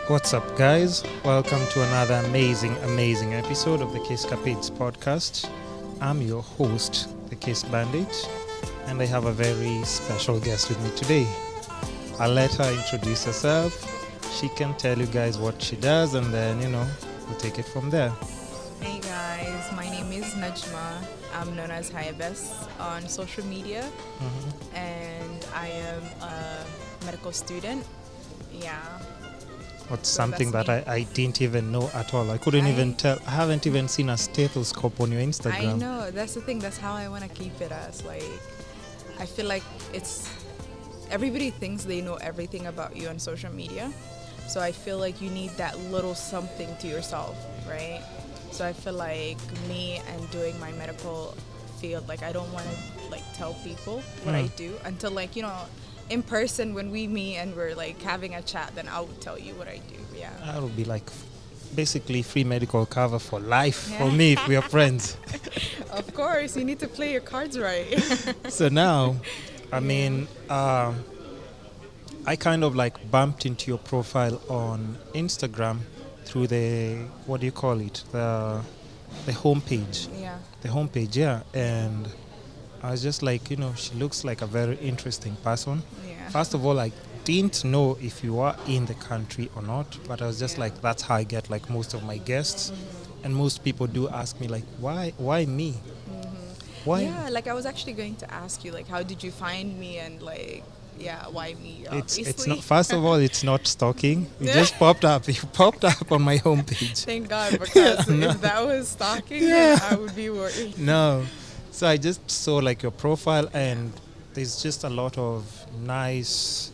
What's up, guys? Welcome to another amazing episode of the Kisscapades podcast. I'm your host, the Kiss Bandit, and I have a very special guest with me today. I'll let her introduce herself. She can tell you guys what she does, and then, we'll take it from there. Hey guys, my name is Najma. I'm known as Haye on social media, and I am a medical student. Yeah. What's So something that that's I didn't even know at all. I couldn't even tell. I haven't even seen a stethoscope on your Instagram. I know, that's the thing. That's how I want to keep it as. I feel like everybody thinks they know everything about you on social media. So I feel like you need that little something to yourself, right? So I feel like me and doing my medical field, I don't want to tell people what I do until in person when we meet and we're having a chat, then I'll tell you what I do. Yeah. That would be basically free medical cover for life for me if we are friends. Of course, you need to play your cards right. So now, I kind of bumped into your profile on Instagram through the, what do you call it? The homepage. Yeah. The homepage, yeah. And I was just she looks like a very interesting person. Yeah. First of all, I didn't know if you are in the country or not, but I was just that's how I get most of my guests. And most people do ask me why me? Why? Yeah, I was actually going to ask you how did you find me and why me? It's not. First of all, it's not stalking. You just popped up. You popped up on my homepage. Thank God, because if that was stalking, then I would be worried. No. So I just saw your profile, and there's just a lot of nice,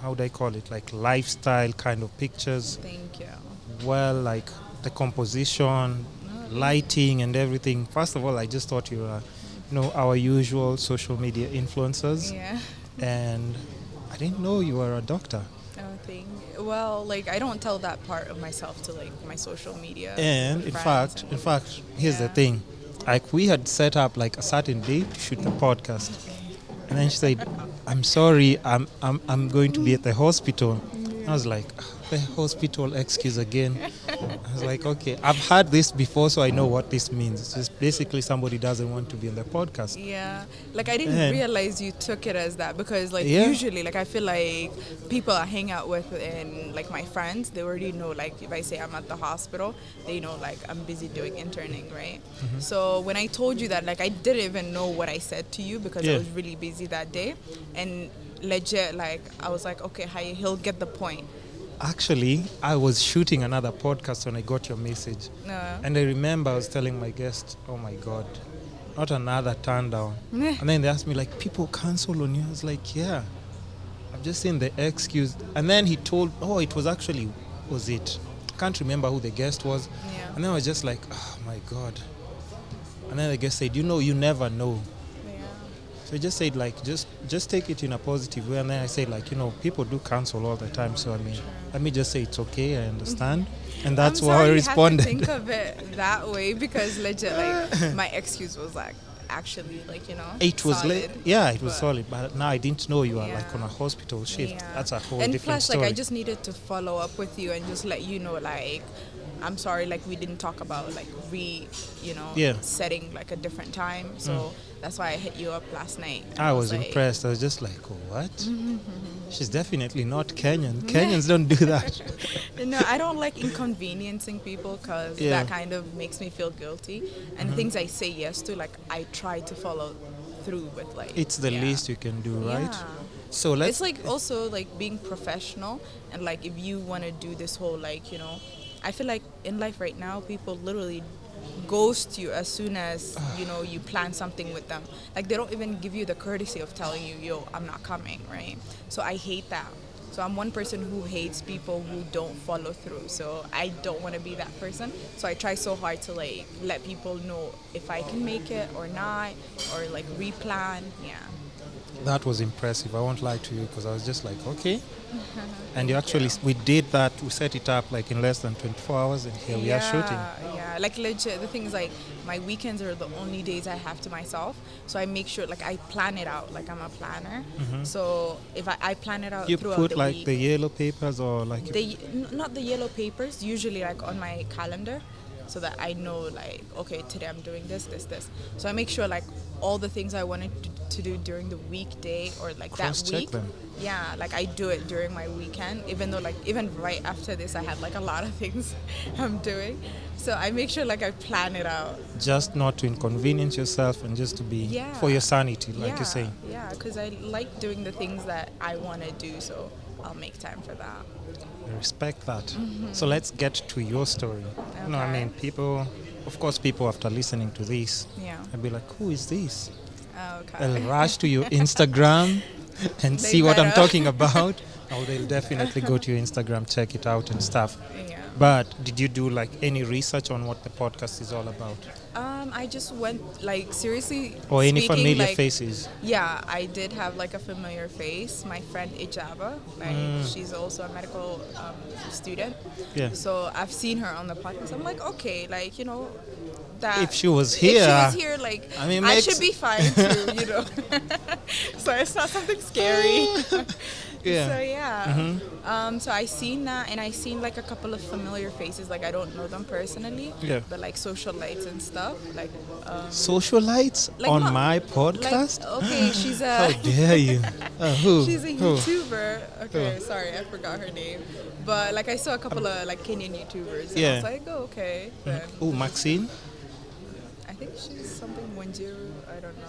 how do I call it, lifestyle kind of pictures. Thank you. Well, the composition, lighting and everything. First of all, I just thought you were, our usual social media influencers. Yeah. And I didn't know you were a doctor. Oh, thank you. Well, I don't tell that part of myself to my social media. And in fact, here's the thing. We had set up a certain day to shoot the podcast. And then she said, I'm sorry, I'm going to be at the hospital. I was like, the hospital excuse again. I was like, okay, I've had this before, so I know what this means. It's just basically somebody doesn't want to be on the podcast. Yeah, I didn't realize you took it as that because usually I feel people I hang out with and my friends, they already know if I say I'm at the hospital, they know I'm busy doing interning, right? So when I told you that I didn't even know what I said to you because I was really busy that day, and legit I was like, okay, Haye, he'll get the point. Actually, I was shooting another podcast when I got your message. And I remember I was telling my guest, oh my God, not another turn down. And then they asked me, people cancel on you. I was like, yeah, I've just seen the excuse. And then he told, was it? I can't remember who the guest was. Yeah. And then I was just like, oh my God. And then the guest said, you never know. So he just said, just take it in a positive way. And then I said, people do cancel all the time. So, let me just say it's okay. I understand. And that's why I responded. I'm sorry you had to think of it that way because legit, my excuse was actually, it was solid. It was solid. But now I didn't know you were on a hospital shift. Yeah. That's a whole and different plus, story. I just needed to follow up with you and just let you know, I'm sorry, we didn't talk about setting a different time. So that's why I hit you up last night. I was impressed. I was just what? She's definitely not Kenyan. Kenyans don't do that. No, I don't like inconveniencing people because that kind of makes me feel guilty. And things I say yes to, I try to follow through with it's the least you can do, right? Yeah. So let's. It's also being professional and if you want to do this whole I feel in life right now, people literally ghost you as soon as, you plan something with them. They don't even give you the courtesy of telling you, yo, I'm not coming, right? So I hate that. So I'm one person who hates people who don't follow through. So I don't want to be that person. So I try so hard to let people know if I can make it or not, or replan, yeah. That was impressive. I won't lie to you because I was just like, okay. And you actually, we did that. We set it up like in less than 24 hours, and here we are shooting. Yeah, like legit. The thing is, like, my weekends are the only days I have to myself. So I make sure, like, I plan it out. Like, I'm a planner. So if I plan it out You throughout put the like week. the yellow papers or like Not the yellow papers, usually like on my calendar, so that I know, like, okay, today I'm doing this. So I make sure, like, all the things I wanted to do during the weekday or like that cross-check week. them. Yeah, like I do it during my weekend, even though, like, even right after this I have like a lot of things I'm doing. So I make sure, like, I plan it out. Just not to inconvenience yourself and just to be for your sanity, like you're saying. Yeah, because I like doing the things that I want to do, so I'll make time for that. I respect that. So let's get to your story. You know, I mean, people, of course, people after listening to this, I'll be like, who is this? Okay. They'll rush to your Instagram and see what I'm talking about. Or they'll definitely go to your Instagram, check it out and stuff. Yeah. But did you do like any research on what the podcast is all about? I just went, like, seriously. Or any speaking, familiar like, faces? Yeah, I did have like a familiar face. My friend Ijaba, like, she's also a medical student. Yeah. So I've seen her on the podcast. I'm like, okay, like, you know, that If she was here, like, I mean, I should be fine too, you know. So it's not something scary. Yeah. So yeah. So I seen that, and I seen like a couple of familiar faces. Like, I don't know them personally. Yeah. But like socialites and stuff. Like. Socialites Like on not- my podcast? Like, okay, she's How a. dare you? Who? She's a Who? YouTuber. Okay, Who? sorry, I forgot her name. But like, I saw a couple of like Kenyan YouTubers, and I Yeah. was like, oh, okay. Then Oh, Maxine? I think she's something Wanjiru. I don't know.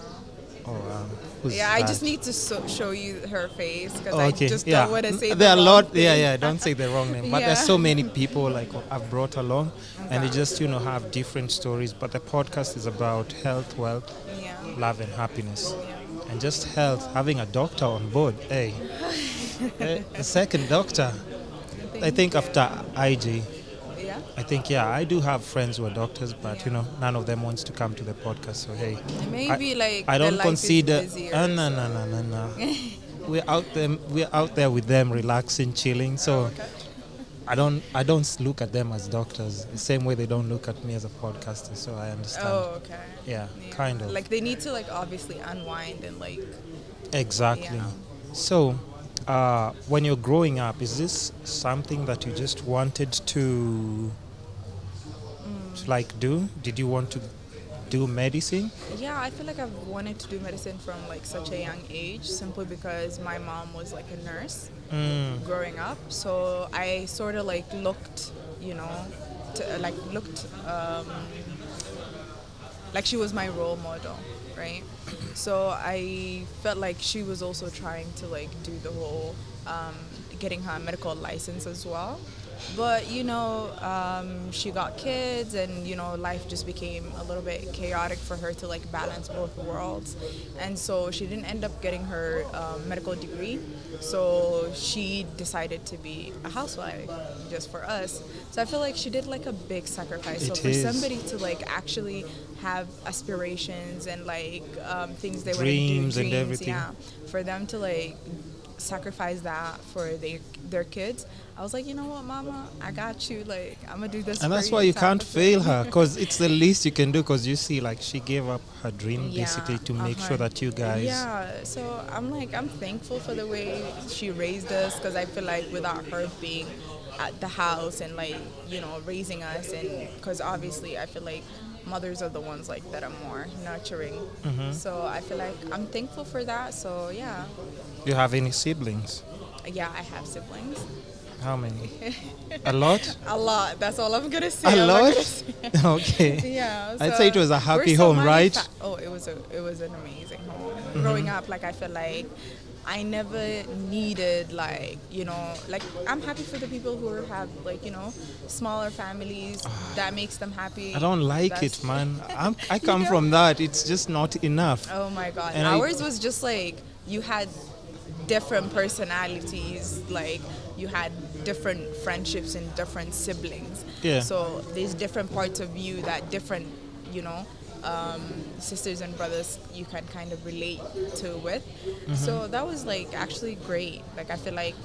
Oh, who's Yeah, I that? just need to show you her face because Oh, I okay. just Yeah. don't want to say There are the a wrong lot. thing. Yeah. Don't say the wrong name. But there's Yeah. so many people like I've brought along, and they Okay. just have different stories. But the podcast is about health, wealth, Yeah. love, and happiness, Yeah. and just health. Having a doctor on board. Hey, the second doctor. I think after IG. Yeah. I think I do have friends who are doctors, but none of them wants to come to the podcast. So hey, Maybe like I their don't life consider. is busier, No. We're out there with them, relaxing, chilling. So Okay. I don't look at them as doctors the same way they don't look at me as a podcaster. So I understand. Oh, okay. Yeah, kind of. Like, they need to, like, obviously unwind and like. Exactly. Yeah. So, when you're growing up, is this something that you just wanted to like do? Did you want to do medicine? Yeah, I feel like I've wanted to do medicine from like such a young age, simply because my mom was like a nurse growing up. So I sort of like looked, like she was my role model, right? So I felt like she was also trying to like do the whole getting her medical license as well. But she got kids, and life just became a little bit chaotic for her to like balance both worlds, and so she didn't end up getting her medical degree. So she decided to be a housewife just for us. So I feel like she did like a big sacrifice. So for somebody to like actually have aspirations and like things they want to do, dreams and everything. yeah, for them to like sacrifice that for their kids, I was like, you know what, mama, I got you, like, I'm gonna do this. And that's for why you type can't of thing. fail her, because it's the least you can do, because you see, like, she gave up her dream basically to make sure that you guys... Yeah, so I'm thankful for the way she raised us, because I feel like without her being at the house and like, raising us, and because obviously I feel like mothers are the ones like that are more nurturing. So I feel like I'm thankful for that. So yeah. Do you have any siblings? Yeah, I have siblings. How many? A lot? A lot. That's all I'm gonna say. A I'm not lot? gonna say- Okay. Yeah. I'd so say it was a happy we're so home, right? it was an amazing home. Growing up, like, I feel like I never needed like I'm happy for the people who have like smaller families. That makes them happy. I don't like That's- it, man. I come from that. It's just not enough. Oh my god. And Ours was just like you had different personalities, like you had different friendships and different siblings. Yeah. So there's different parts of you that different, sisters and brothers you can kind of relate to with. So that was like actually great. Like I feel like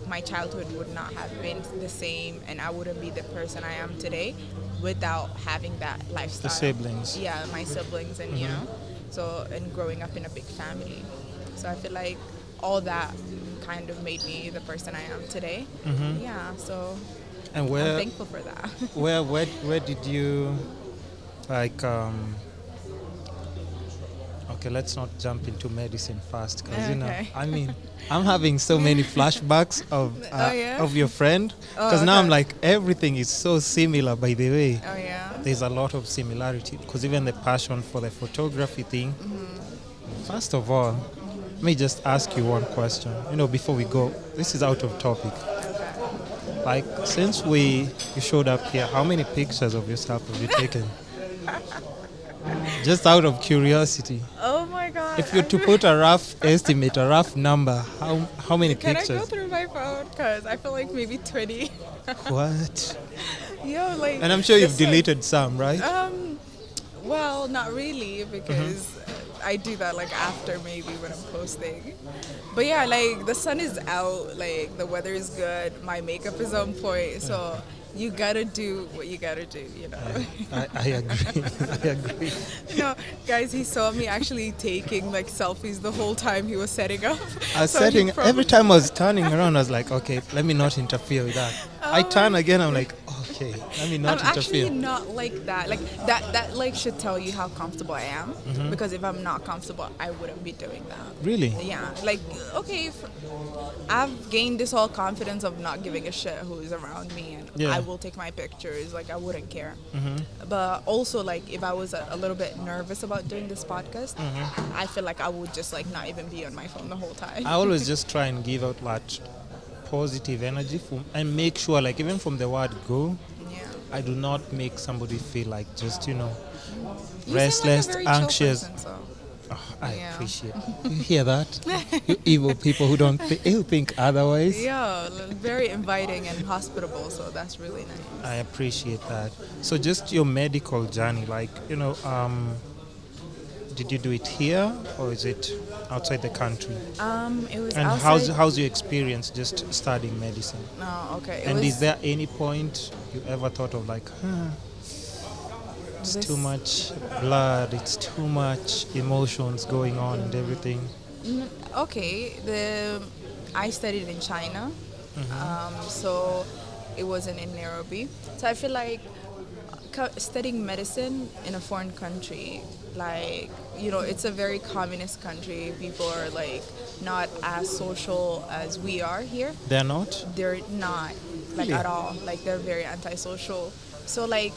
my childhood would not have been the same, and I wouldn't be the person I am today without having that lifestyle. The siblings. Yeah, my siblings, and so and growing up in a big family. So I feel like all that kind of made me the person I am today. Yeah, so And I'm thankful for that. where did you like? Okay, let's not jump into medicine fast, because Okay. I mean, I'm having so many flashbacks of Oh, yeah? of your friend, Oh, because now I'm okay. like everything is so similar. By the way, Oh yeah. there's a lot of similarity, because even the passion for the photography thing. First of all, let me just ask you one question. Before we go, this is out of topic. Like, since you showed up here, how many pictures of yourself have you taken? Just out of curiosity. Oh my god. If you're to put a rough estimate, a rough number, how many Can I pictures? go through my phone? Because I feel like maybe 20. What? Yo, like. And I'm sure you've it's like- deleted some, right? Well, not really, because I do that like after maybe when I'm posting. But yeah, like the sun is out, like the weather is good, my makeup is on point, so you gotta do what you gotta do, you know. I agree. I agree. Guys, he saw me actually taking like selfies the whole time he was setting up. I was So he setting, probably- every time I was turning around, I was like, okay, let me not interfere with that. I turn again, I'm like, okay, let me not I'm actually interfere. not like that. Like that like should tell you how comfortable I am. Because if I'm not comfortable, I wouldn't be doing that. Really? Yeah. Like okay, I've gained this whole confidence of not giving a shit who's around me, and Yeah. I will take my pictures. Like I wouldn't care. But also like if I was a little bit nervous about doing this podcast, I feel like I would just like not even be on my phone the whole time. I always just try and give out like positive energy and make sure, like, even from the word go, Yeah. I do not make somebody feel like just, You seem like a restless, very chill anxious. person, so. Oh, I Yeah. appreciate it. You hear that? You evil people who who think otherwise. Yeah, very inviting and hospitable, so that's really nice. I appreciate that. So just your medical journey, like, did you do it here or is it outside the country? It was And outside. how's your experience just studying medicine? Oh, okay. It And was, is there any point you ever thought of like, it's This- too much blood, it's too much emotions going on and everything? Okay, I studied in China, so it wasn't in Nairobi. So I feel like studying medicine in a foreign country, like it's a very communist country. People are like not as social as we are here. They're not? They're not like Really? at all. Like they're very antisocial. So like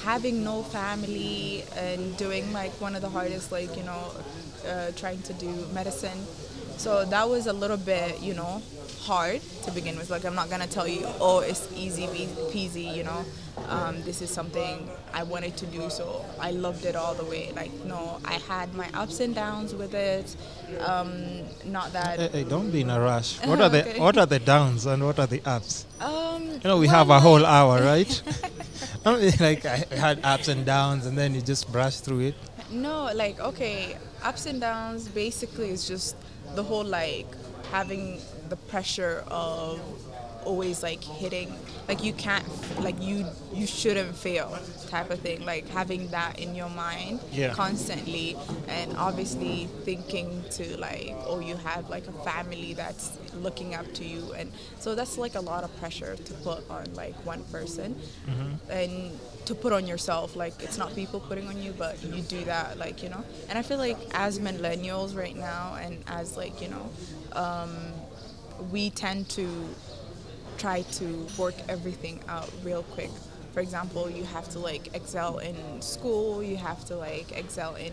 having no family and doing like one of the hardest trying to do medicine. So that was a little bit hard to begin with. Like I'm not gonna tell you, oh, it's easy peasy. This is something I wanted to do, so I loved it all the way. Like no, I had my ups and downs with it. Not that. Hey, don't be in a rush. What are the downs and what are the ups? We well, have a whole hour, right? Like I had ups and downs and then you just brush through it. No, like okay, ups and downs. Basically, it's just the whole like having the pressure of always like hitting, like you can't, like you shouldn't fail type of thing, like having that in your mind Yeah. constantly, and obviously thinking to like, oh, you have like a family that's looking up to you, and so that's like a lot of pressure to put on like one person and to put on yourself. Like it's not people putting on you, but you do that, like and I feel like as millennials right now, and as like we tend to try to work everything out real quick. For example, you have to like excel in school, you have to like excel in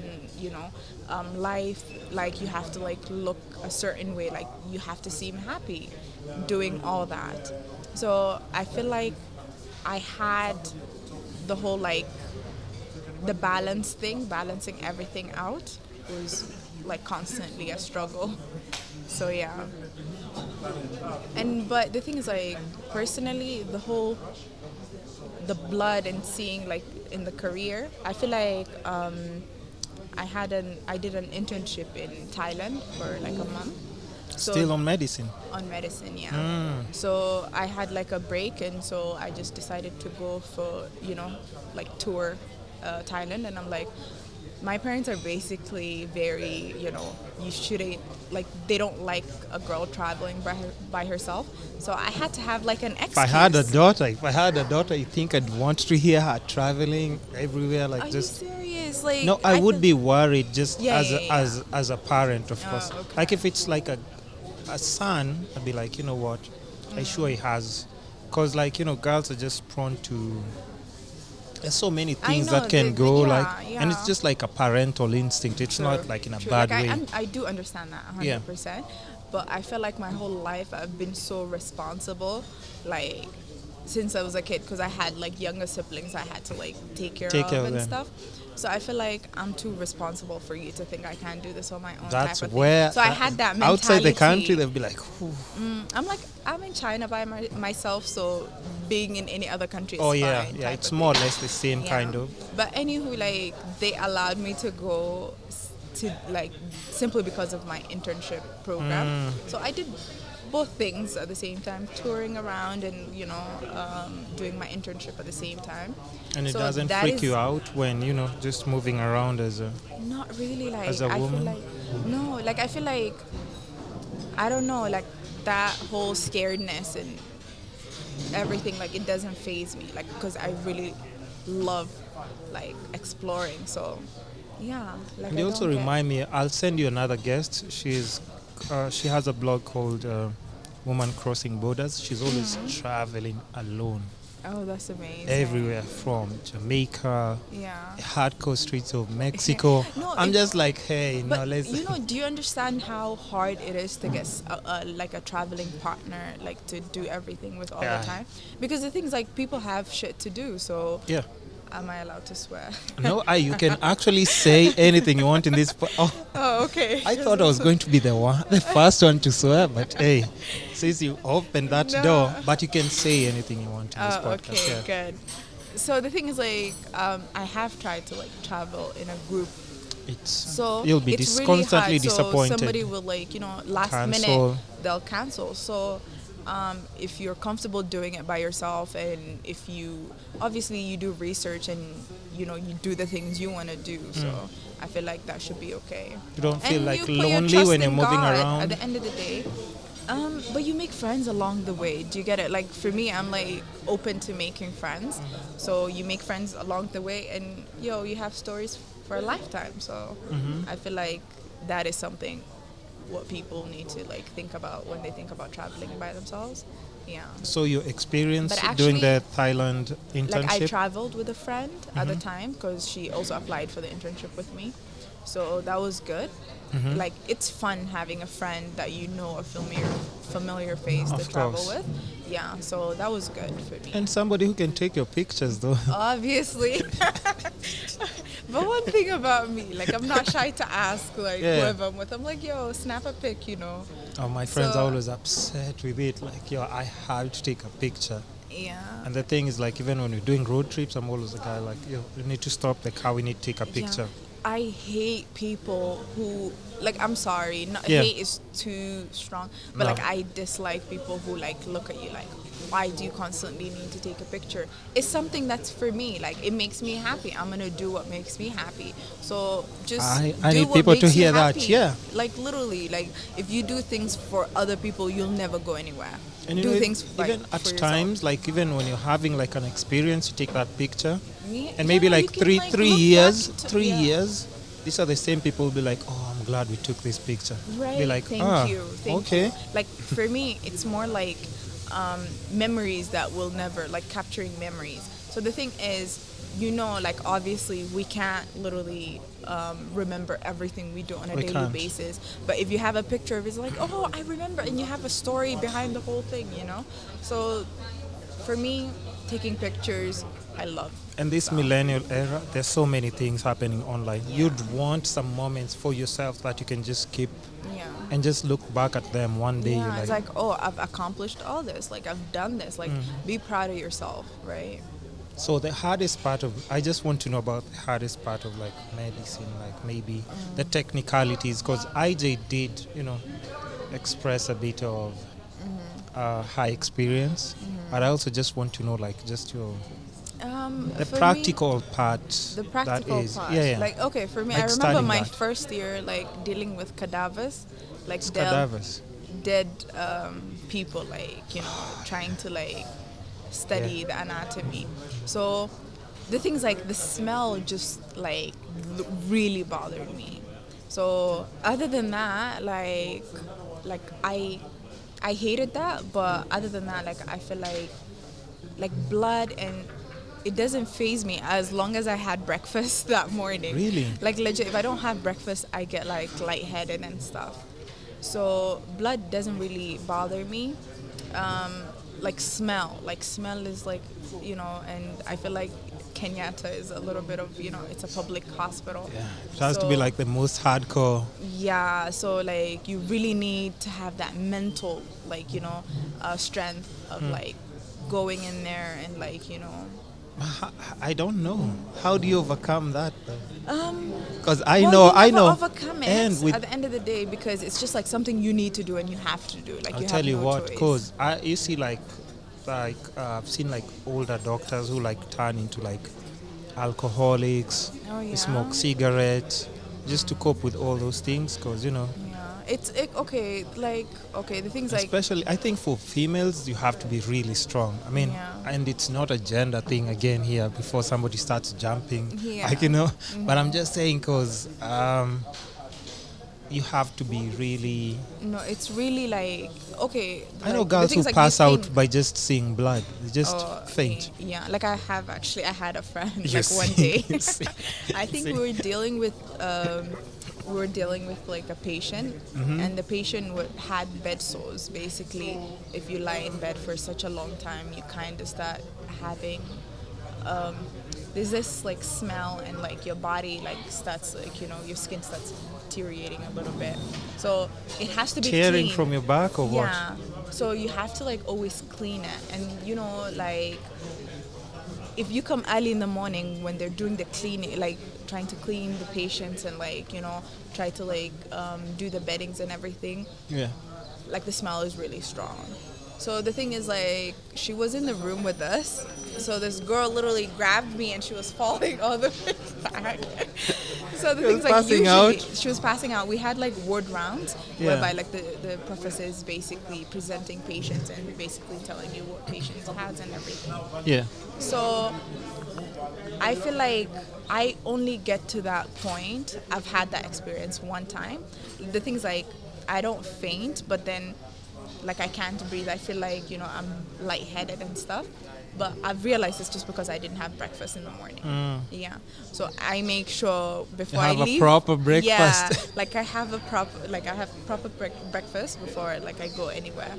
life, like you have to like look a certain way, like you have to seem happy doing all that. So I feel like I had the whole like the balance thing, balancing everything out was like constantly a struggle. So yeah. But the thing is, like, personally, the whole the blood and seeing like in the career, I feel like I did an internship in Thailand for like a month. So Still on medicine. on medicine, yeah. So I had like a break, and so I just decided to go for, like tour Thailand. And I'm like, my parents are basically very, you shouldn't, like, they don't like a girl traveling by herself. So I had to have like an excuse. If I had a daughter, you think I'd want to hear her traveling everywhere, like Are just. you serious? Like, No, I would thought- be worried just Yeah, as yeah, a, yeah. as a parent, of Oh, course. okay. Like if it's like a son, I'd be like, you know what, I sure he has, because like girls are just prone to. There's so many things know, that can the- go yeah, like, and it's yeah. just like a parental instinct. It's True, not like in a true. bad Like, way. I do understand that 100%. Yeah. But I feel like my whole life I've been so responsible, like since I was a kid, because I had like younger siblings I had to like take care of of and them. stuff. So I feel like I'm too responsible for you to think I can't do this on my own. That's type of where. thing. So I had that mentality. Outside the country, they'll be like, "Whew." I'm like, I'm in China by myself, so being in any other country is Oh yeah, fine. yeah. type It's of more or thing. less the same Yeah. kind of. But anywho, like they allowed me to go to like simply because of my internship program. So I did both things at the same time, touring around and doing my internship at the same time. And it So doesn't that freak is you out when just moving around as a. not really like As a I woman? feel like no, like I feel like I don't know, like that whole scaredness and everything, like it doesn't faze me, like because I really love like exploring. So yeah, like They I also don't get- remind me. I'll send you another guest. She has a blog called Woman Crossing Borders. She's always traveling alone Oh, that's amazing. everywhere from Jamaica, Yeah. hardcore streets of Mexico. No, I'm it- just like, hey, no, But let's. do you understand how hard it is to get like a traveling partner, like to do everything with all Yeah. the time? Because the things like people have shit to do. So Yeah. am I allowed to swear? No, you can actually say anything you want in this. Oh, okay. I thought I was going to be the first one to swear, but hey, since you opened that No. door, but you can say anything you want in this Oh, podcast. okay, Yeah. good. So the thing is, like, I have tried to like travel in a group. So You'll be it's really constantly hard. So disappointed. somebody will like last Cancel. minute they'll cancel. So if you're comfortable doing it by yourself, and if you obviously you do research and you do the things you want to do, so I feel like that should be okay. You don't feel And like you put your lonely trust when you're in moving God around. At the end of the day. But you make friends along the way. Do you get it? Like for me, I'm like open to making friends. So you make friends along the way, and you have stories for a lifetime. So I feel like that is something what people need to like think about when they think about traveling by themselves. Yeah. So your experience But doing the actually, Thailand internship? Like I traveled with a friend at the time because she also applied for the internship with me. So that was good. Like it's fun having a friend that a familiar face to Of travel course. with. Yeah, so that was good for me. And somebody who can take your pictures though. Obviously. But one thing about me, like I'm not shy to ask like Yeah. whoever I'm with. I'm like, yo, snap a pic, Oh, my friends So- are always upset with it. Like, I have to take a picture. Yeah. And the thing is, like, even when we're doing road trips, I'm always the guy like, we need to stop the car. We need to take a picture. Yeah. I hate people who I'm sorry, Yeah. hate is too strong, but No. like I dislike people who like look at you like, why do you constantly need to take a picture? It's something that's for me, like it makes me happy. I'm gonna do what makes me happy. So just I do need what people to makes you hear that, happy. yeah. Like literally, like if you do things for other people, you'll never go anywhere. And do you know, things like, even at for yourself. times, like even when you're having like an experience, you take that picture, Yeah, and maybe you like can, three like, three look years, back to- 3 yeah. years, these are the same people who will be like, oh, I'm glad we took this picture. Right. Be like, Thank you. Thank okay. you. Like for me, it's more like memories that will never like capturing memories. So the thing is, like obviously we can't literally remember everything we do on a We daily can't. basis. But if you have a picture of it, it's like, oh, I remember, and you have a story behind the whole thing, So for me, taking pictures, I love. And this millennial era, there's so many things happening online. Yeah. You'd want some moments for yourself that you can just keep Yeah. and just look back at them one day. Yeah, You're it's like, oh, I've accomplished all this. Like, I've done this. Like, Mm-hmm. be proud of yourself, right? So the hardest part of, I just want to know about the hardest part of like medicine, like maybe the technicalities, because IJ did, express a bit of high experience, but I also just want to know like just your the For practical part. me, the practical that is, part. yeah. Like, okay, for me, Like I remember studying my that. first year, like dealing with cadavers, like Cadavers. dead people, like trying to like study the anatomy. So the things like the smell just like really bothered me. So other than that, like I hated that, but other than that, like I feel like blood, and it doesn't phase me as long as I had breakfast that morning. Really? Like legit, if I don't have breakfast, I get like lightheaded and stuff. So blood doesn't really bother me. Like smell is like, and I feel like Kenyatta is a little bit of, it's a public hospital. Yeah, it has to be So, like the most hardcore. yeah, so like you really need to have that mental, like, strength of like going in there and like, I don't know. How do you overcome that though? Because well, you never overcome it And with at the end of the day, because it's just like something you need to do and you have to do. Like I'll you tell have you no what, choice. cause you see I've seen like older doctors who like turn into like alcoholics, Oh, yeah? smoke cigarettes, just to cope with all those things. Cause Yeah, okay. Like okay, the things like especially I think for females you have to be really strong. I mean, Yeah. and it's not a gender thing again here. Before somebody starts jumping, Yeah. like But I'm just saying, cause you have to be really. no, it's really like okay. I know like, the girls who things like you pass out think- by just seeing blood. They just Oh, faint. Yeah, like I had a friend You like one day. see, you see, I think see. we were dealing with like a patient, Mm-hmm. and the patient had bed sores. Basically, if you lie in bed for such a long time, you kind of start having there's this like smell, and like your body like starts like your skin starts deteriorating a little bit. So it has to be Tearing clean. from your back or what? Yeah. So you have to like always clean it, and like if you come early in the morning when they're doing the cleaning, like trying to clean the patients and like try to like do the beddings and everything, Yeah. like the smell is really strong. So the thing is like she was in the room with us, so this girl literally grabbed me and she was falling all the way back. So the She was thing's like passing usually out? she was passing out. We had like ward rounds Yeah. whereby like the professor is basically presenting patients and basically telling you what patients has and everything. Yeah. So I feel like I only get to that point. I've had that experience one time. The thing's like I don't faint, but then like I can't breathe. I feel like I'm lightheaded and stuff. But I've realized it's just because I didn't have breakfast in the morning. Yeah. So I make sure before have I a leave. proper breakfast. Yeah. Like I have proper breakfast before like I go anywhere.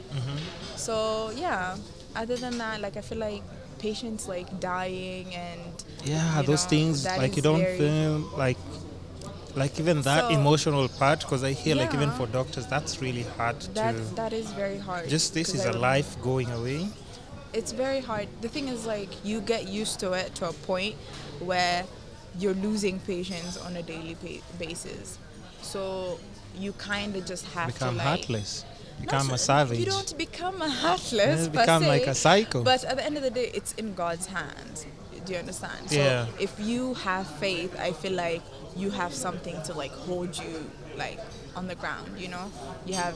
So yeah. Other than that, like I feel like patients like dying and Yeah, those things that like is you don't very- feel like even that So- emotional part, because I hear like even Yeah. for doctors that's really hard to. that is very hard. Just this 'Cause is I a remember- life going away. It's very hard. The thing is like you get used to it to a point where you're losing patients on a daily basis. So you kind of just have Become to like heartless. Not Become a so- savage. You don't become a heartless. You per become se, like a psycho. But at the end of the day, it's in God's hands. Do you understand? So Yeah. if you have faith, I feel like you have something to like hold you like on the ground. You have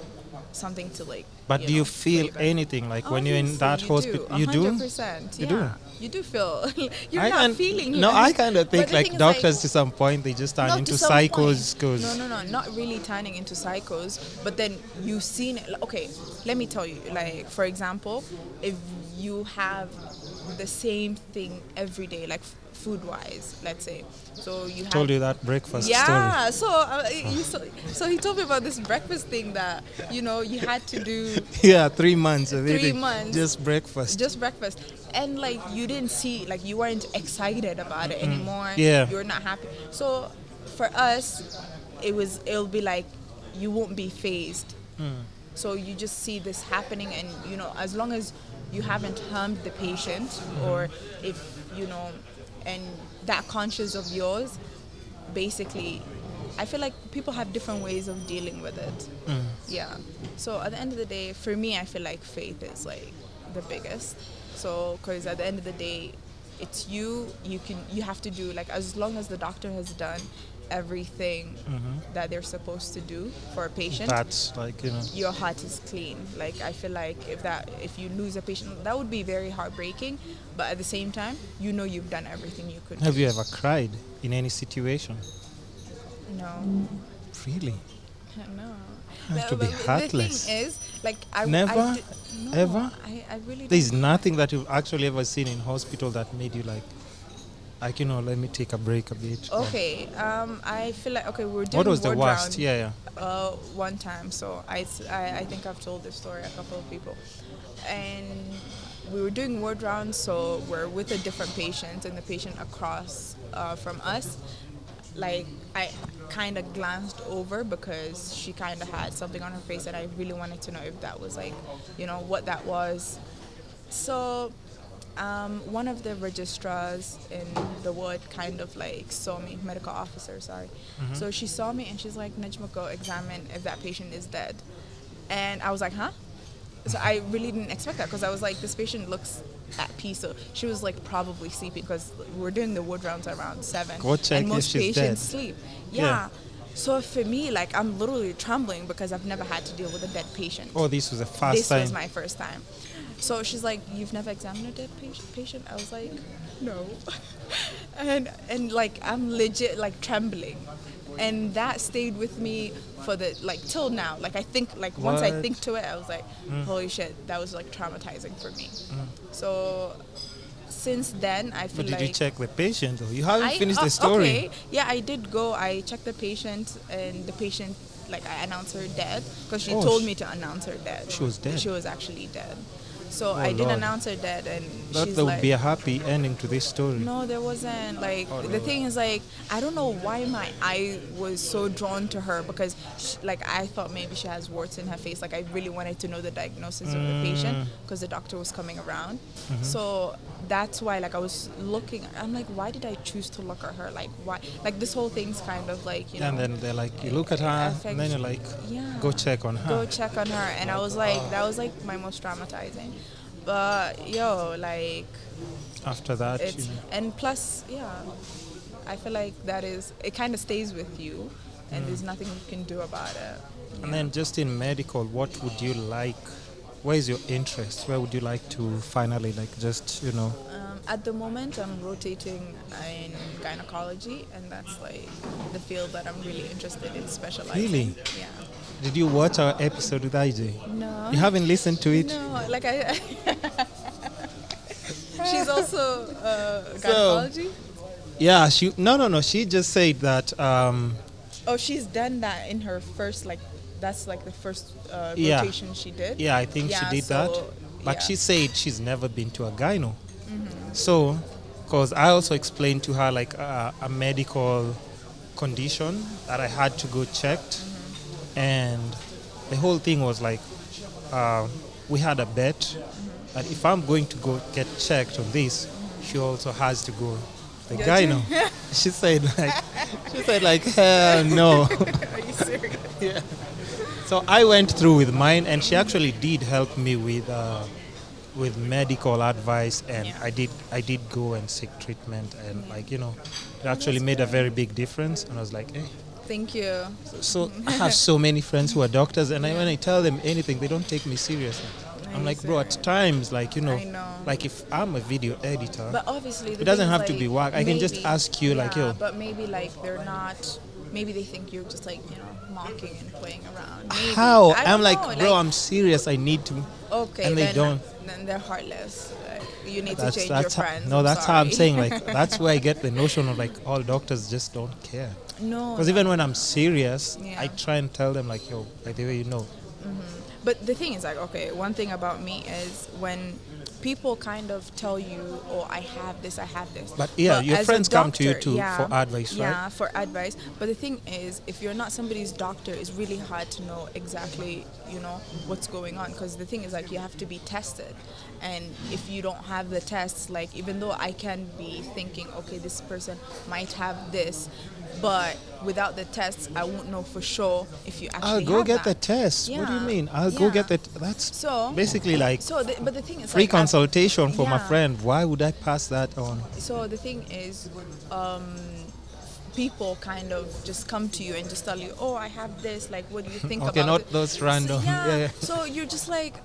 something to like. But do you feel favor. anything like when you're in Obviously, that hospital? You do? 100%. You Yeah. do? You do feel. You're I not can- feeling. No, like- I kind of but think the like thing is, doctors to some point they just turn no, into to some psychos. point. Cause No, not really turning into psychos. But then you've seen it. Okay, let me tell you. Like for example, if you have the same thing every day, like food-wise, let's say, so you told have you that breakfast story. yeah, so he told me about this breakfast thing that you had to do Yeah, 3 months of 3 eating months. just breakfast. just breakfast, and like you didn't see, like you weren't excited about it anymore. Yeah. You're not happy. So for us, it'll be like you won't be phased. So you just see this happening, and as long as you haven't harmed the patient, or if and that conscience of yours, basically, I feel like people have different ways of dealing with it. Yeah. So at the end of the day, for me, I feel like faith is like the biggest. So because at the end of the day, it's you have to do, like, as long as the doctor has done everything that they're supposed to do for a patient, That's like, your heart is clean. Like, I feel like if you lose a patient, that would be very heartbreaking, but at the same time, you've done everything you could. Have you ever cried in any situation? No. Really? No. Have to be heartless. The thing is, like, Never? no, Ever? I really There's don't. nothing that you've actually ever seen in hospital that made you like, let me take a break a bit. Okay, I feel like, we were doing What was the ward worst? round, Yeah. one time. So I think I've told this story a couple of people, and we were doing ward rounds. So we're with a different patient, and the patient across from us, like, I kind of glanced over because she kind of had something on her face, and I really wanted to know if that was like, what that was. So one of the registrars in the ward kind of like saw me, medical officer, sorry. So she saw me and she's like, Najma, go examine if that patient is dead. And I was like, huh? So I really didn't expect that, because I was like, this patient looks at peace. So she was like probably sleeping, because we're doing the ward rounds around 7. Go check and most if she's patients dead. sleep. Yeah. Yeah. So for me, like, I'm literally trembling because I've never had to deal with a dead patient. Oh, this was the first This time. was my first time. So she's like, you've never examined a dead patient? I was like, no. and like, I'm legit like trembling. And that stayed with me for till now. Like, I think, like, once I think to it, I was like, holy shit, that was like traumatizing for me. So since then, I feel But like... did you check the patient though? You haven't finished the story. Okay. Yeah, I did go. I checked the patient, and the patient, like, I announced her dead, because she told me to announce her dead. She was dead? She was actually dead. So Oh, I did Lord. announce her dead, and Thought she's there like... would be a happy ending to this story. No, there wasn't. Like, the thing is, like, I don't know why my eye was so drawn to her, because, I thought maybe she has warts in her face. Like, I really wanted to know the diagnosis of the patient, because the doctor was coming around. So that's why, like, I was looking. I'm like, why did I choose to look at her? Like, why? Like, this whole thing's kind of like, And then they're like, you look at her, and then you're like, go check on her. Go check on her. And I was like, that was like my most traumatizing. But like, After that, it's, and plus, I feel like it kind of stays with you, and there's nothing you can do about it. And then just in medical, what would you like? Where is your interest? Where would you like to finally, like, just, At the moment, I'm rotating in gynecology, and that's like the field that I'm really interested in specializing. Really? Yeah. Did you watch our episode with IJ? No. You haven't listened to it? No, like she's also gynecology? Yeah, she just said that Oh, she's done that in her first, like, that's like the first Yeah. rotation she did. Yeah, I think she did that. But she said she's never been to a gyno. So, because I also explained to her like a medical condition that I had to go checked, and the whole thing was like, we had a bet that if I'm going to go get checked on this, she also has to go the gyno. She said like, hell no. Are you serious? Yeah. So I went through with mine, and she actually did help me with medical advice, and I did go and seek treatment, and it actually made a very big difference. And I was like, hey. Thank you. So I have so many friends who are doctors, and when I tell them anything, they don't take me seriously. I'm like, bro, at times, like, I know. like if I'm a video editor, But obviously, it doesn't have to be work. I can just ask you, like, yo. But maybe, like, they're not. Maybe they think you're just, like, mocking and playing around. Maybe. How? I I'm don't like, know, bro, I'm serious. I need to. Okay. And they don't. Then they're heartless. You need to change your friends. No, that's how I'm sorry. saying. Like, that's where I get the notion of like all doctors just don't care. No. Because even when I'm serious, Yeah. I try and tell them like, yo, by the way, But the thing is, like, okay, one thing about me is when people kind of tell you, oh, I have this. But yeah, your as a friends come to you doctor, too yeah, for advice, right? Yeah, for advice. But the thing is, if you're not somebody's doctor, it's really hard to know exactly, what's going on. Because the thing is, like, you have to be tested. And if you don't have the tests, like, even though I can be thinking, okay, this person might have this, but without the tests, I won't know for sure if you actually I'll go have get that. the test. What do you Yeah. mean? I'll go get Yeah. the. That's So basically like but the thing is, free like, consultation for my yeah. friend. Why would I pass that on? So the thing is, people kind of just come to you and just tell you, oh, I have this, like, what do you think Okay, about not it? those random. So, yeah, Yeah. so you're just like,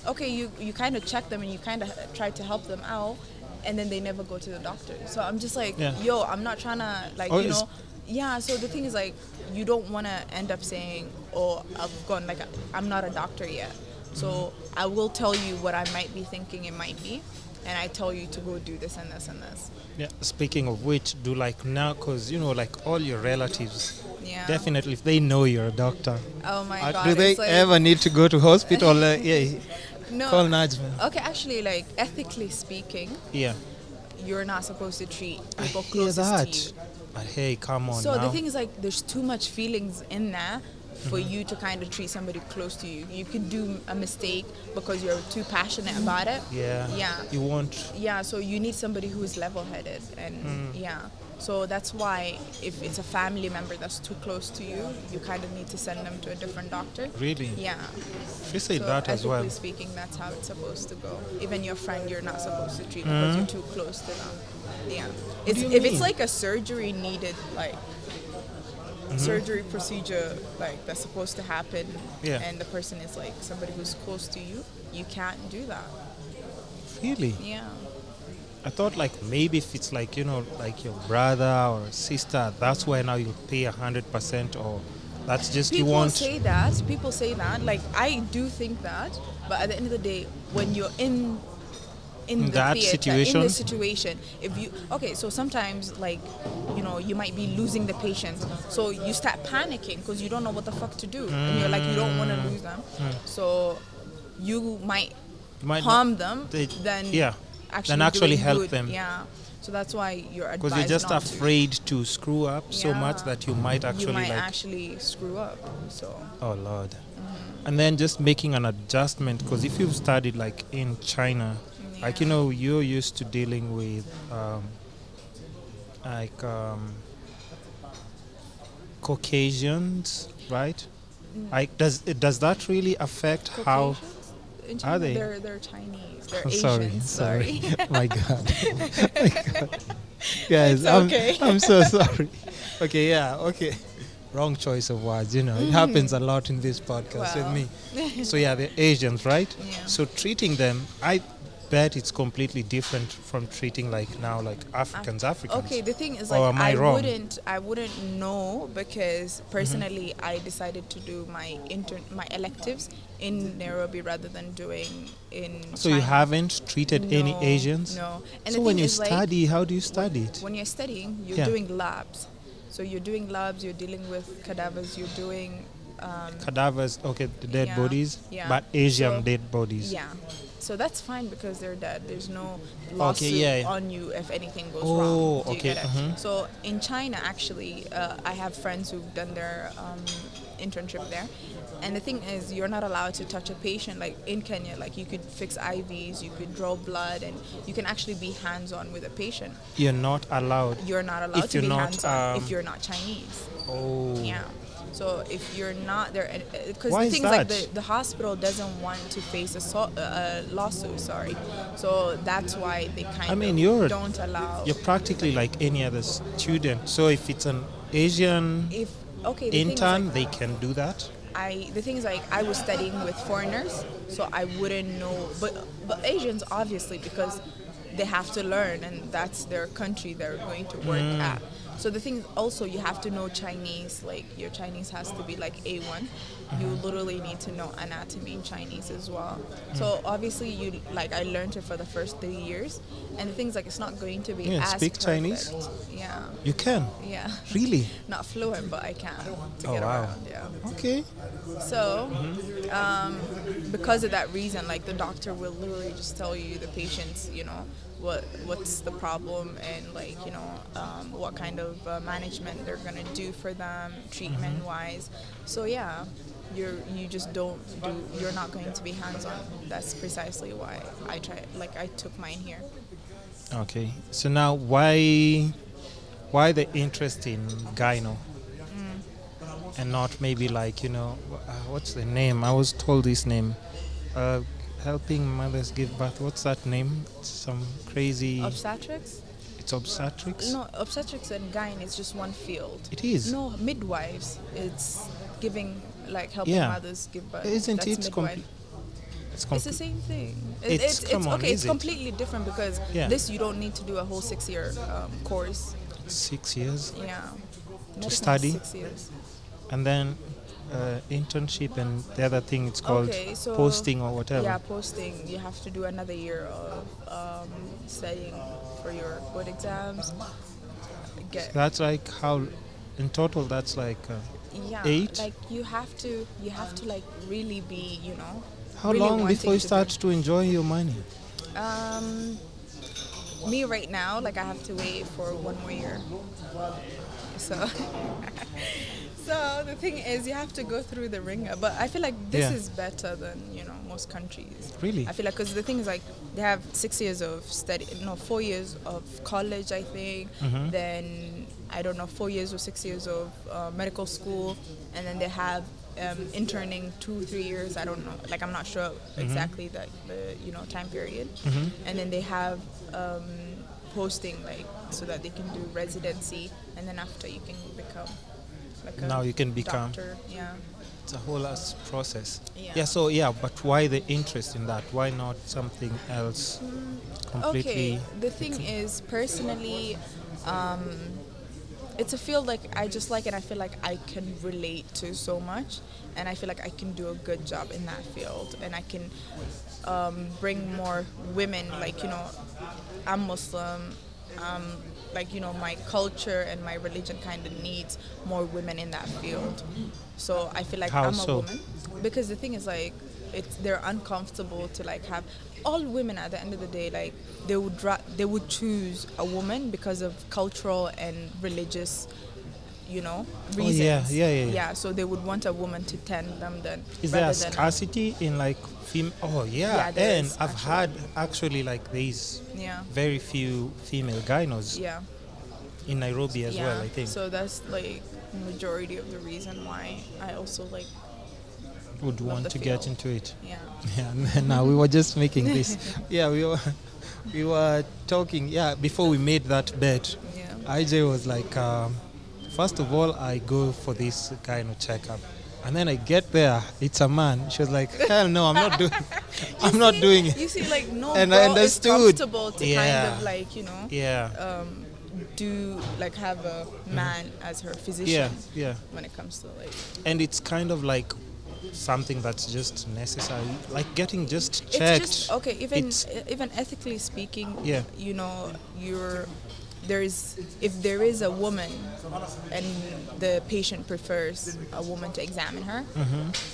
okay, you kind of check them and you kind of try to help them out, and then they never go to the doctor. So I'm just like, Yeah. yo, I'm not trying to, like, Oh, it's- yeah, so the thing is, like, you don't want to end up saying, oh, I've gone, like, I'm not a doctor yet. So I will tell you what I might be thinking it might be, and I tell you to go do this and this and this. Yeah. Speaking of which, do like now, cause like all your relatives, Yeah. definitely if they know you're a doctor, Oh my God. do they it's like, ever need to go to hospital? Yeah. No. Call Najma. Okay, actually, like, ethically speaking, Yeah. you're not supposed to treat I people hear closest that. to you. But hey, come on So now. the thing is, like, there's too much feelings in there for you to kind of treat somebody close to you. You could do a mistake because you're too passionate about it. Yeah. Yeah. You want. Yeah, so you need somebody who's level-headed, and yeah. So that's why if it's a family member that's too close to you, you kind of need to send them to a different doctor. Really? Yeah. She said So that as well. ethically speaking, that's how it's supposed to go. Even your friend, you're not supposed to treat because you're too close to them. Yeah. do you If mean? it's like a surgery needed, like surgery procedure, like that's supposed to happen, Yeah. and the person is like somebody who's close to you, you can't do that. Really? Yeah. I thought like maybe if it's like like your brother or sister, that's where now you pay 100%, or that's just you People want. say that. People say that. Like, I do think that, but at the end of the day, when you're in the that theater, situation? in the situation, if you so sometimes, like, you might be losing the patient, so you start panicking because you don't know what the fuck to do, and you're like, you don't want to lose them, so you might might harm them, they- then yeah, actually then actually doing help good. them. Yeah. So that's why you're advised Because you're just not to. afraid to screw up so much Yeah. that you might actually You might like. actually screw up. So Oh Lord. And then just making an adjustment, because if you've studied like in China, like you're used to dealing with Caucasians, right? Like does that really affect how? Caucasians? In China, they? They're Chinese. They're Sorry, Asians. sorry. My God. My God. Guys, It's okay. I'm so sorry. Okay, yeah, okay. Wrong choice of words, It happens a lot in this podcast Well. with me. So yeah, they're Asians, right? Yeah. So treating them, I bet it's completely different from treating like Africans. Okay, the thing is, Or like, am I wrong? I wouldn't know, because personally I decided to do my electives in Nairobi rather than doing in So China. you haven't treated any No, Asians? No. And So the when thing you is, like, study, how do you study it? when you're studying, you're Yeah. doing labs. So you're doing labs, you're dealing with cadavers, you're doing Cadavers, okay, the dead Yeah, bodies, yeah. but Asian So- dead bodies. yeah. So that's fine because they're dead. There's no lawsuit yeah. on you if anything goes Oh, wrong. Do you okay, get it? mhm. So in China, actually, I have friends who've done their internship there. And the thing is, you're not allowed to touch a patient. Like in Kenya, like, you could fix IVs, you could draw blood, and you can actually be hands-on with a patient. You're not allowed. You're not allowed If to you're be not, hands-on if you're not Chinese. Oh. Yeah. So if you're not there, because Why the is thing is, like, that? the hospital doesn't want to face a lawsuit. Sorry. So that's why they kind of don't allow. You're practically like any other student. So if it's an Asian If okay, the thing is, intern, like, they can do that. the thing is, like, I was studying with foreigners, so I wouldn't know. But Asians, obviously, because they have to learn, and that's their country they're going to work at. So the thing is, also, you have to know Chinese. Like, your Chinese has to be like A1. you literally need to know anatomy in Chinese as well. So obviously I learned it for the first 3 years, and the thing's like it's not going to be Yeah, as speak perfect. Chinese? Yeah. You can? Yeah. Really? Not fluent, but I can to Oh, get wow. around. Yeah. Okay. So, because of that reason, like the doctor will literally just tell you the patient's, what's the problem and what kind of management they're gonna do for them, treatment wise. So yeah, you're not going to be hands on. That's precisely why I took mine here. Okay. So now, why the interest in gyno? And not maybe what's the name? I was told this name. Helping mothers give birth. What's that name? It's some crazy. Obstetrics? It's obstetrics? No, obstetrics and gyne is just one field. It is? No, midwives. It's helping mothers give birth. Isn't That's it midwife. It's the same thing. It's It's completely different because this you don't need to do a whole 6-year course. 6 years? Yeah. To study? 6 years. And then internship and the other thing it's called So posting or whatever. Yeah, posting. You have to do another year of studying for your board exams. That's like how, in total, that's like 8? Like you have to like really be, How really long wanting before you to start to enjoy your money? Me right now, like I have to wait for 1 more year. So, so the thing is, you have to go through the ringer. But I feel like this is better than most countries. Really? I feel like because the thing is like they have 6 years of study, 4 years of college, I think. Then I don't know, 4 years or 6 years of medical school, and then they have interning 2-3 years. I don't know, like I'm not sure exactly the time period. And then they have posting so that they can do residency, and then after you can become like a Now you can become. doctor. Yeah. It's a whole ass process. Yeah. So but why the interest in that? Why not something else completely? Okay. The thing is, personally, it's a field like I just like, and I feel like I can relate to so much, and I feel like I can do a good job in that field, and I can bring more women. I'm Muslim. My culture and my religion kind of needs more women in that field. So I feel like How I'm so? a woman, because the thing is they're uncomfortable to have all women. At the end of the day, they would choose a woman because of cultural and religious reasons. Yeah. So they would want a woman to tend them then. Is there a scarcity in female? Oh yeah, there and is, I've had actually these very few female gynos in Nairobi as well, I think. So that's majority of the reason why I also would want to get field. into it. Yeah. And now we were just making this. We were talking. Before we made that bet, IJ was like, first of all, I go for this gyno checkup. And then I get there, it's a man. She was like, hell no, I'm not doing not doing it. You see, no and girl I is understood. comfortable to do have a man as her physician. When it comes to And it's kind of something that's just necessary, getting just checked. It's just, okay, even ethically speaking, if there is a woman and the patient prefers a woman to examine her,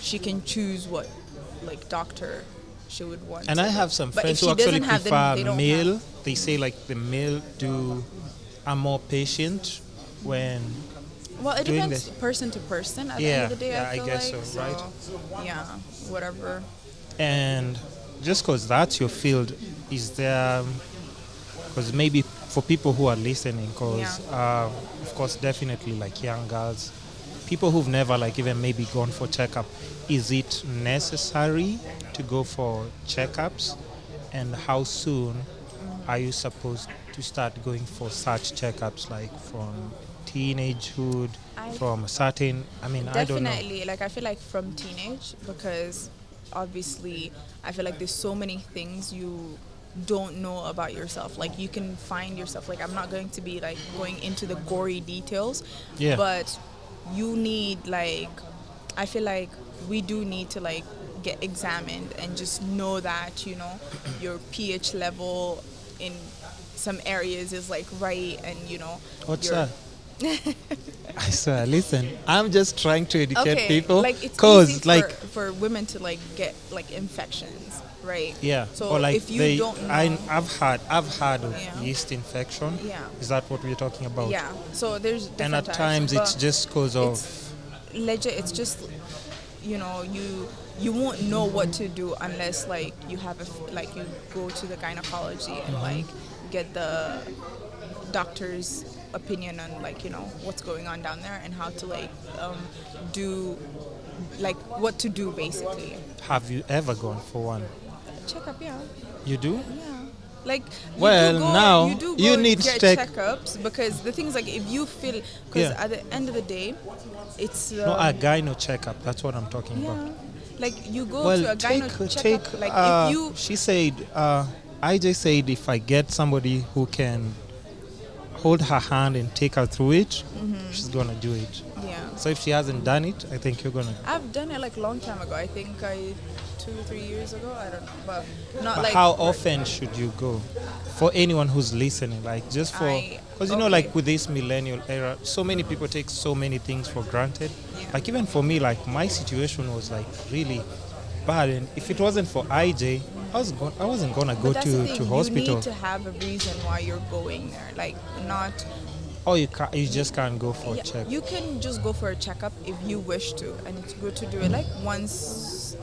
she can choose what doctor she would want. And I have some friends who actually prefer male. They say the male are more patient when. Well, it depends person to person. At the end of the day, I feel guess so, right? Yeah, whatever. And just because that's your field, is there? Because maybe for people who are listening, of course, definitely young girls, people who've never even maybe gone for checkup, is it necessary to go for checkups? And how soon are you supposed to start going for such checkups, from teenagehood, from a certain, definitely, I don't know. I feel from teenage, because obviously I feel there's so many things you don't know about yourself. You can find yourself, I'm not going to be going into the gory details, but you need I feel we do need to like get examined and just know that, you know, your pH level in some areas is like right, and you know, What's your that? I swear, listen, I'm just trying to educate okay, people. like it's easy Cause like for women to like get like infections, right? yeah, So or like if you don't know, I've had a Yeah. yeast infection. Yeah. Is that what we're talking about? yeah. So there's different And at types, times it's but just cause of it's legit. It's just, you know, you won't know what to do unless like you have like you go to the gynecology and like get the doctor's opinion on like, you know, what's going on down there and how to like do like what to do basically. have you ever gone for one? Checkup, yeah. You do? Yeah. Like Well, now you do go you need to get take- checkups, because the thing is like if you feel, because Yeah. at the end of the day, it's No, a gyno checkup. That's what I'm talking yeah. about. Like you go Well, to a gyno take. checkup. Like if you She said. IJ said if I get somebody who can hold her hand and take her through it, she's gonna do it. yeah. So if she hasn't done it, I think you're gonna. I've done it like a long time ago. I think 2-3 years ago. I don't know, but not But like how often should you go? For anyone who's listening, like just for, because you know, okay. like with this millennial era, so many people take so many things for granted. Yeah. Like even for me, like my situation was like really bad, and if it wasn't for IJ, I wasn't gonna go But that's the to thing, hospital. You need to have a reason why you're going there. Like not. Or you just can't go for a Yeah, check. you can just go for a checkup if you wish to, and it's good to do it like once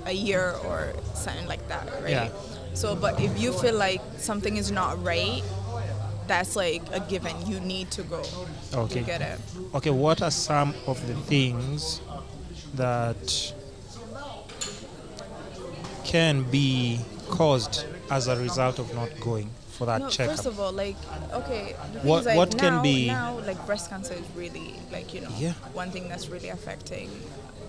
a year or something like that, right? Yeah. So, but if you feel like something is not right, that's like a given. You need to go. Okay. You get it? Okay, what are some of the things that can be caused as a result of not going for that No, checkup? first of all, like, okay, the thing What- is, like, what can now, be- now, like, breast cancer is really, like, you know, Yeah. one thing that's really affecting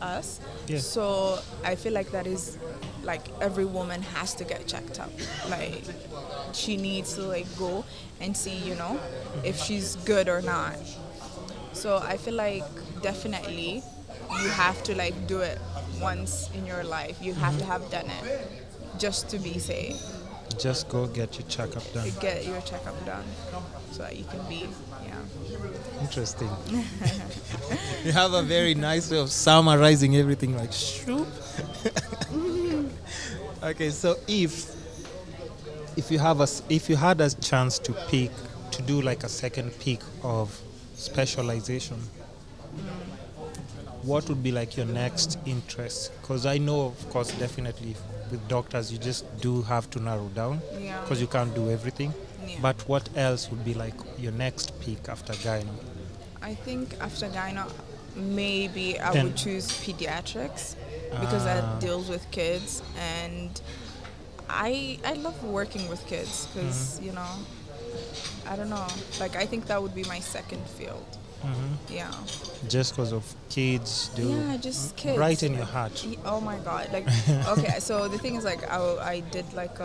us. Yeah. So I feel like that is, like, every woman has to get checked up. Like, she needs to, like, go and see, you know, if she's good or not. So I feel like definitely you have to, like, do it once in your life. You have to have done it just to be safe. Just go get your checkup done. Get your checkup done so that you can be, yeah. Interesting. You have a very nice way of summarizing everything, like shoop. Okay, so if you had a chance to pick to do like a second pick of specialization, what would be like your next interest? Because I know, of course, definitely with doctors you just do have to narrow down Yeah. because you can't do everything. Yeah. But what else would be like your next pick after gyno? I think after gyno, maybe I Then- would choose pediatrics because Ah. that deals with kids, and I love working with kids because you know, I don't know, like I think that would be my second field. Yeah. Just because of kids do Yeah, just kids. right in your heart. Oh my god! Like, okay, so the thing is, like, I did like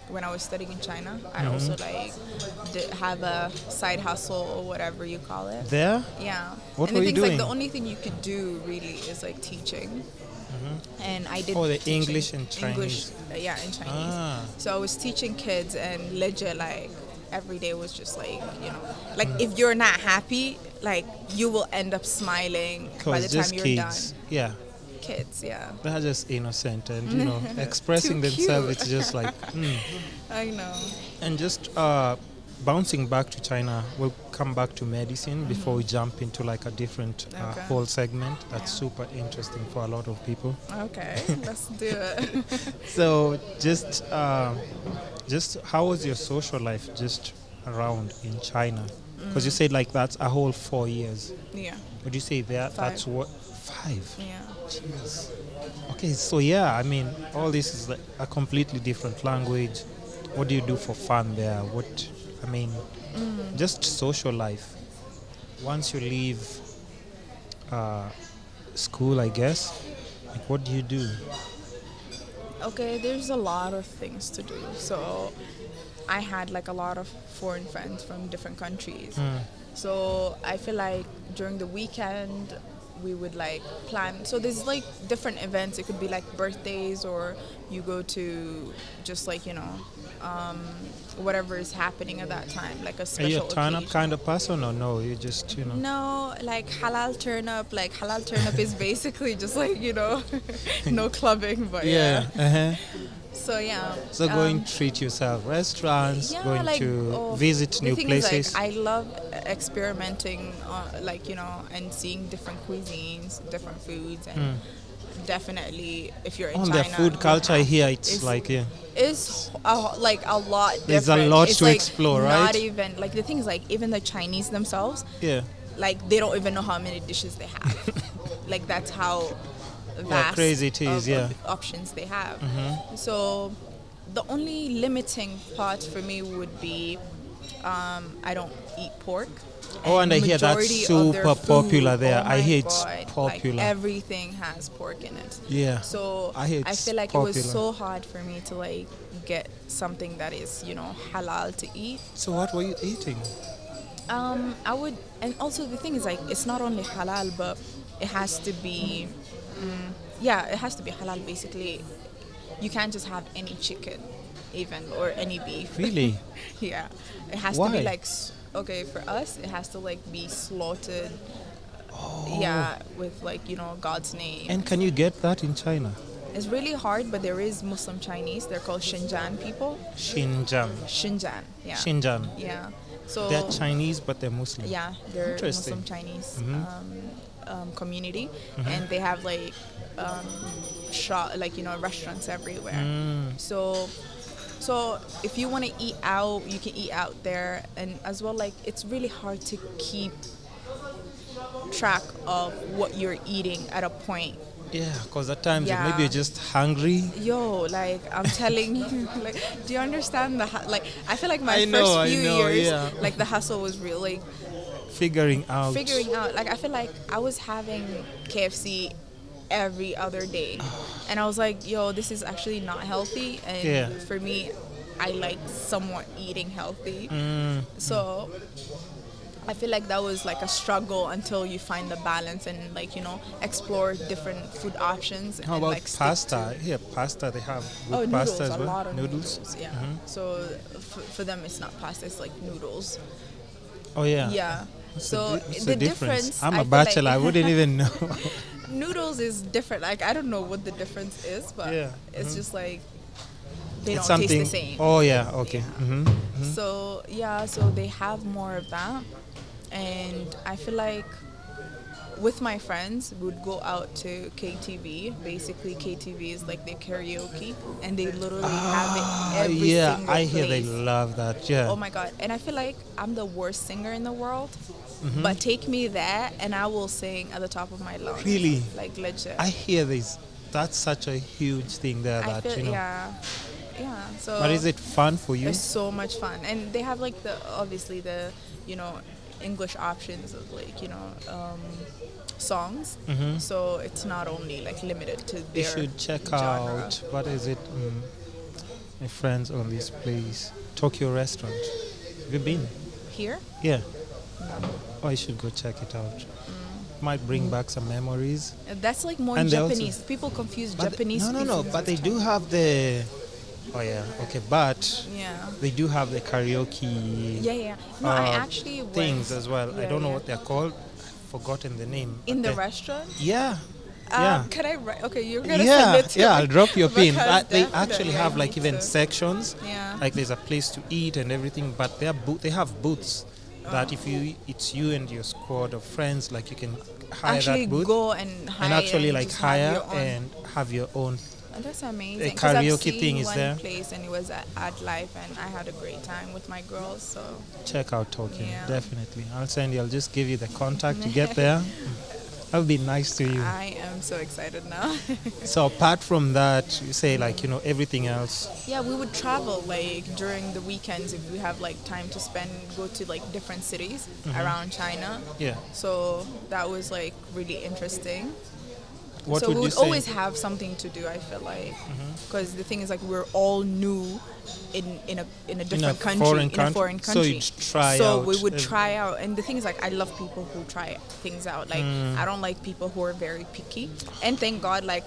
when I was studying in China, I also like did have a side hustle or whatever you call it. There? Yeah. What and were the you thing is, like, doing? the only thing you could do really is like teaching. And I did Oh, the teaching- English and English, Chinese. yeah, in Chinese. Ah. So I was teaching kids, and legit, like, every day was just like, you know, like if you're not happy, like you will end up smiling by the Because time just you're kids, yeah, done. Kids, yeah. they're just innocent and you know expressing Too themselves. cute. It's just like, I know. and just bouncing back to China. We'll come back to medicine before we jump into like a different Okay. whole segment. That's super interesting for a lot of people. Okay, let's do it. So just how was your social life just around in China? Because you said like that's a whole 4 years. Yeah, Would you say that 5. that's what 5? yeah. Jeez. Okay, so yeah, I mean, all this is like a completely different language. What do you do for fun there? Just social life. Once you leave school, I guess, like what do you do? Okay, there's a lot of things to do. So I had like a lot of foreign friends from different countries. So I feel like during the weekend, we would like plan. So there's like different events. It could be like birthdays, or you go to just like whatever is happening at that time, like a Are special you a turn up occasion. kind of person or no? You just No, like halal turn up. Like halal turn up is basically just like no clubbing, but yeah. Uh-huh. So yeah. So going treat yourself, restaurants, Yeah, going like to visit the new thing places. is, like, I love experimenting, and seeing different cuisines, different foods, and definitely if you're in On China, their food you culture have- here, it's like is like a lot different. There's a lot It's to like explore, Not right? even like the thing is, like, even the Chinese themselves, yeah. like they don't even know how many dishes they have. Like that's how vast crazy it is, of yeah. options they have. So the only limiting part for me would be I don't eat pork. Oh, and I hear that's majority of their super popular food, there. oh I my hear it's God, popular. Like everything has pork in it. Yeah. So I hear I it's feel like it was popular. so hard for me to like get something that is halal to eat. So what were you eating? I would, and also the thing is, like, it's not only halal, but it has to be, it has to be halal. Basically, you can't just have any chicken, even, or any beef. Really? Yeah, it has to Why? be like, okay, for us, it has to like be slaughtered. Oh. Yeah, with like God's name. And can you get that in China? It's really hard, but there is Muslim Chinese. They're called Xinjiang people. Xinjiang. Xinjiang, yeah. Xinjiang. Yeah. So They're Chinese, but they're Muslim. yeah, they're Interesting. Muslim Chinese Mhm. community, and they have like restaurants everywhere. So if you want to eat out, you can eat out there, and as well, like, it's really hard to keep track of what you're eating at a point. Yeah, because at times Yeah. maybe you're just hungry. Yo, like, I'm telling you, like, do you understand like, I feel like my I know, first few years, yeah. like, the hustle was real, like, Figuring out. like, I feel like I was having KFC every other day, and I was like, yo, this is actually not healthy, and Yeah. for me, I like somewhat eating healthy. So I feel like that was like a struggle until you find the balance and like explore different food options. How and about like stick pasta? Here, pasta, they have good Oh, pasta noodles, as a well. lot of Noodles? noodles. Yeah. So for them, it's not pasta; it's like noodles. Oh, yeah. Yeah. What's So what's the difference. I'm I a feel like- bachelor. I wouldn't even know. Noodles is different. Like, I don't know what the difference is, but Yeah. it's just like they It's don't taste something. the same. Oh, yeah. Okay. Yeah. Mm-hmm. So yeah, so they have more of that, and I feel like with my friends, we would go out to KTV. Basically, KTV is like their karaoke, and they literally have it every Yeah, single I hear they place. love that. Yeah. Oh my god! And I feel like I'm the worst singer in the world, Mm-hmm. but take me there, and I will sing at the top of my lungs. Really? Like legit. I hear this. That's such a huge thing there I that, feel yeah. So But is it fun for you? it's so much fun, and they have like obviously the English options of like songs. Mhm. So it's not only like limited to their You should check genre. out, what is it? My friends on this place, Tokyo Restaurant. Have you been? Here. Yeah. Oh, you should go check it out. Might bring back some memories. That's like more And they also- Japanese. People confuse But Japanese. no, cuisines but they with do Chinese. have the. Oh yeah, okay, but Yeah. they do have the karaoke Yeah. No, I uh, actually went things as well. I Yeah, don't know yeah. what they're called. I've forgotten the name. in but the restaurant. Yeah. Yeah. Can I write? Okay, you're gonna Yeah, send it to me. I'll drop your pin. Because But they definitely actually I have like need even to. sections. Yeah. Like there's a place to eat and everything, but they have booths that if it's you and your squad of friends, like you can hire Actually that booth go and hire and actually like just have hire your own. and have your own. Oh, that's amazing. The 'Cause I've karaoke seen thing is one there. place and it was at Life, and I had a great time with my girls. So Check out Tokyo, Yeah. definitely. I'll just give you the contact to get there. That would be nice to you. I am so excited now. So apart from that, you say like everything else. Yeah, we would travel like during the weekends if we have like time to spend, go to like different cities around China. Yeah. So that was like really interesting. What so would we you would say? always have something to do. I feel like because the thing is like we're all new in a different country, foreign in a foreign So country. you'd try So out. we would try out, and the thing is like I love people who try things out. Like Mm. I don't like people who are very picky, and thank God like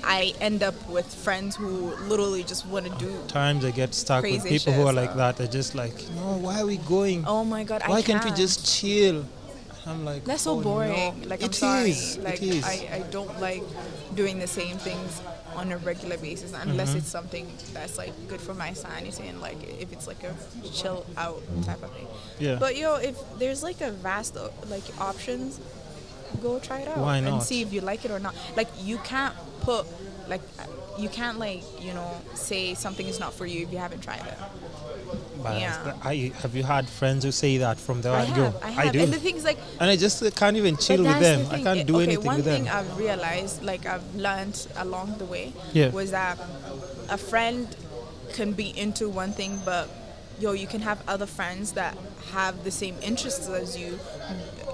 I end up with friends who literally just want to do. Times I get stuck with Crazy people who shit, are like so. that. They're just like, no, why are we going? Oh my God, Why I can't we just chill? I'm like, That's so oh, boring. no. Like I'm It sorry. is, Like it is. I don't like doing the same things on a regular basis unless it's something that's like good for my sanity and like if it's like a chill out type of thing. Yeah. But if there's like a vast like options, go try it out Why and not? see if you like it or not. Like you can't put like you can't like say something is not for you if you haven't tried it. But Yeah. have you had friends who say that from the I word go? have, I have. do. And the thing is like And I just can't even chill but with that's them. the I thing. can't do Okay, anything one with thing them. I've realized, like I've learned along the way, Yeah. was that a friend can be into one thing, but you can have other friends that have the same interests as you,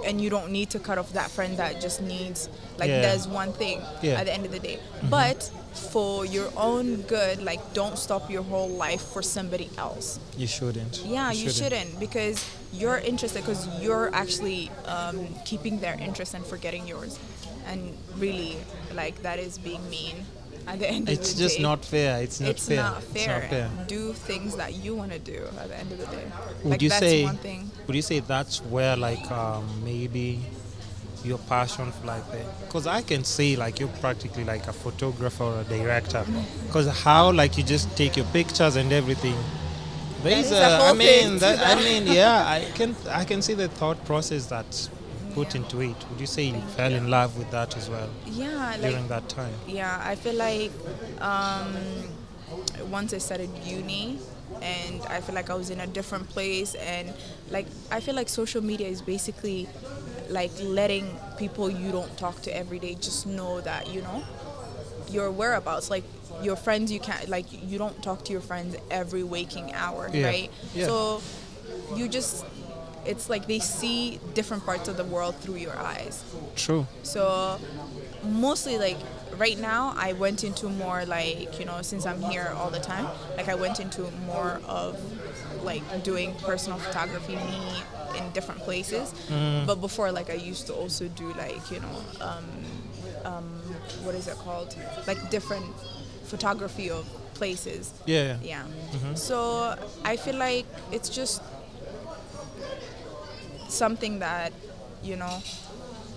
and you don't need to cut off that friend that just needs Yeah. does one thing Yeah. at the end of the day. But for your own good, like don't stop your whole life for somebody else. You shouldn't. Yeah, you shouldn't because you're interested because you're actually keeping their interest and forgetting yours, and really like that is being mean. At the end of It's the just day, not fair. It's not it's fair. not It's fair. not fair. Do things that you want to do at the end of the day. Would Like you that's say? one thing. Would you say that's where like maybe your passion for like the? Because I can say like you're practically like a photographer or a director. Because how like you just take your pictures and everything. There's is a whole thing to that. yeah, I can see the thought process that's put into it. Would you say you fell in love with that as well Yeah, during that time? Yeah, I feel like once I started uni and I feel like I was in a different place and like I feel like social media is basically like letting people you don't talk to every day just know that your whereabouts, like your friends you can't like you don't talk to your friends every waking hour, Yeah, right? yeah. So you just it's like they see different parts of the world through your eyes. True. So mostly like right now I went into more like since I'm here all the time, like I went into more of like doing personal photography me in different places. But before like I used to also do like what is it called, like different photography of places. Yeah. Yeah. So I feel like it's just something that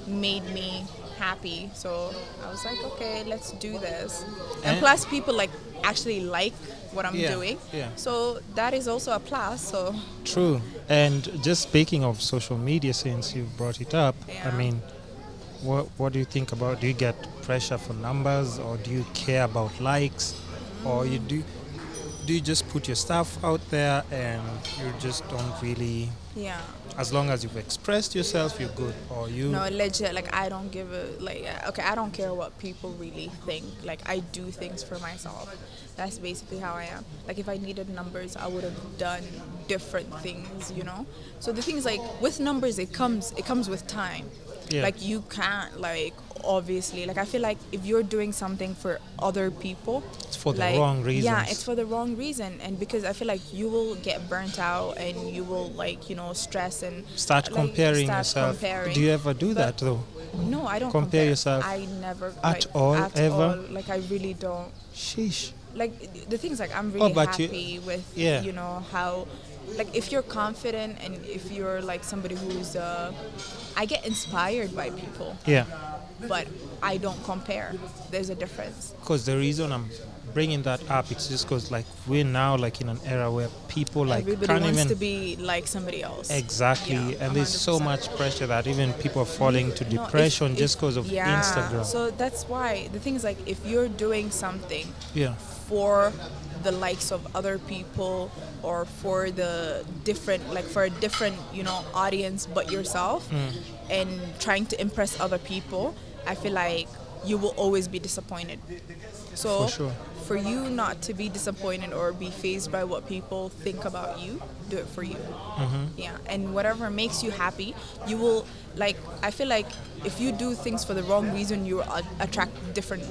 made me happy, so I was like, okay, let's do this. And plus people like actually like what I'm doing, so that is also a plus. So True. And just speaking of social media, since you brought it up, I mean, what do you think about? Do you get pressure for numbers, or do you care about likes, or do you just put your stuff out there and you just don't really? As long as you've expressed yourself, you're good. Or you? No, legit. Like I don't give a okay. I don't care what people really think. Like I do things for myself. That's basically how I am. Like if I needed numbers, I would have done different things. So the thing is, like with numbers, it comes with time. Yeah. Like you can't obviously, like I feel like if you're doing something for other people, it's for the wrong reasons. Yeah, it's for the wrong reason, and because I feel like you will get burnt out and you will stress and start comparing yourself. Do you ever do that though? No, I don't compare yourself. I never at all. All. Like I really don't. Sheesh. Like the thing's like I'm really happy with how. Like if you're confident and if you're like somebody who's I get inspired by people. Yeah. But I don't compare. There's a difference. Because the reason I'm bringing that up, it's just because like we're now like in an era where people like everybody can't wants even to be like somebody else. Exactly. Yeah, and there's so 100%. much pressure that even people are falling to depression just because of Instagram. So that's why the thing is like if you're doing something for the likes of other people or for the different for a different audience but yourself and trying to impress other people, I feel like you will always be disappointed. So for you not to be disappointed or be fazed by what people think about you, do it for you. Yeah, and whatever makes you happy, you will, like, I feel like if you do things for the wrong reason, you will attract different,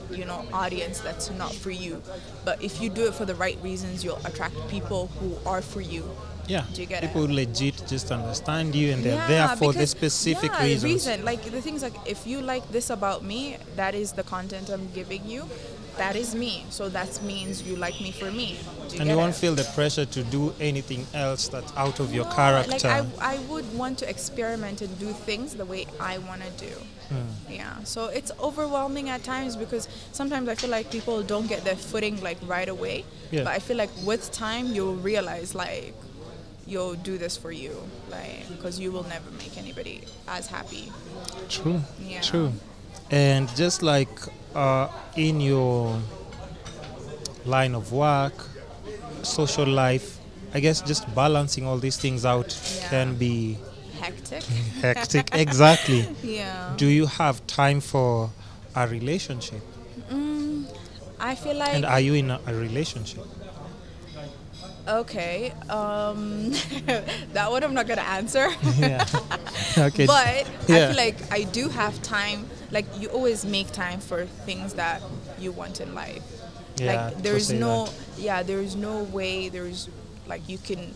audience that's not for you. But if you do it for the right reasons, you'll attract people who are for you. Yeah, Do you get people it? legit just understand you and they're there for the specific reasons. Like the things like, if you like this about me, that is the content I'm giving you. That is me. So that means you like me for me. And you won't feel the pressure to do anything else that's out of your character. Like I would want to experiment and do things the way I want to do. Yeah. So it's overwhelming at times because sometimes I feel like people don't get their footing like right away. Yeah. But I feel like with time you'll realize like you'll do this for you, like, because you will never make anybody as happy. True. Yeah. True. And just like in your line of work, social life, I guess just balancing all these things out can be Hectic. hectic. Exactly. Yeah. Do you have time for a relationship? I feel like. And are you in a relationship? Okay. That one I'm not gonna answer. Yeah. Okay. But I Yeah. feel like I do have time. Like, you always make time for things that you want in life. Yeah, Like, to there's say no, that. there's no way like you can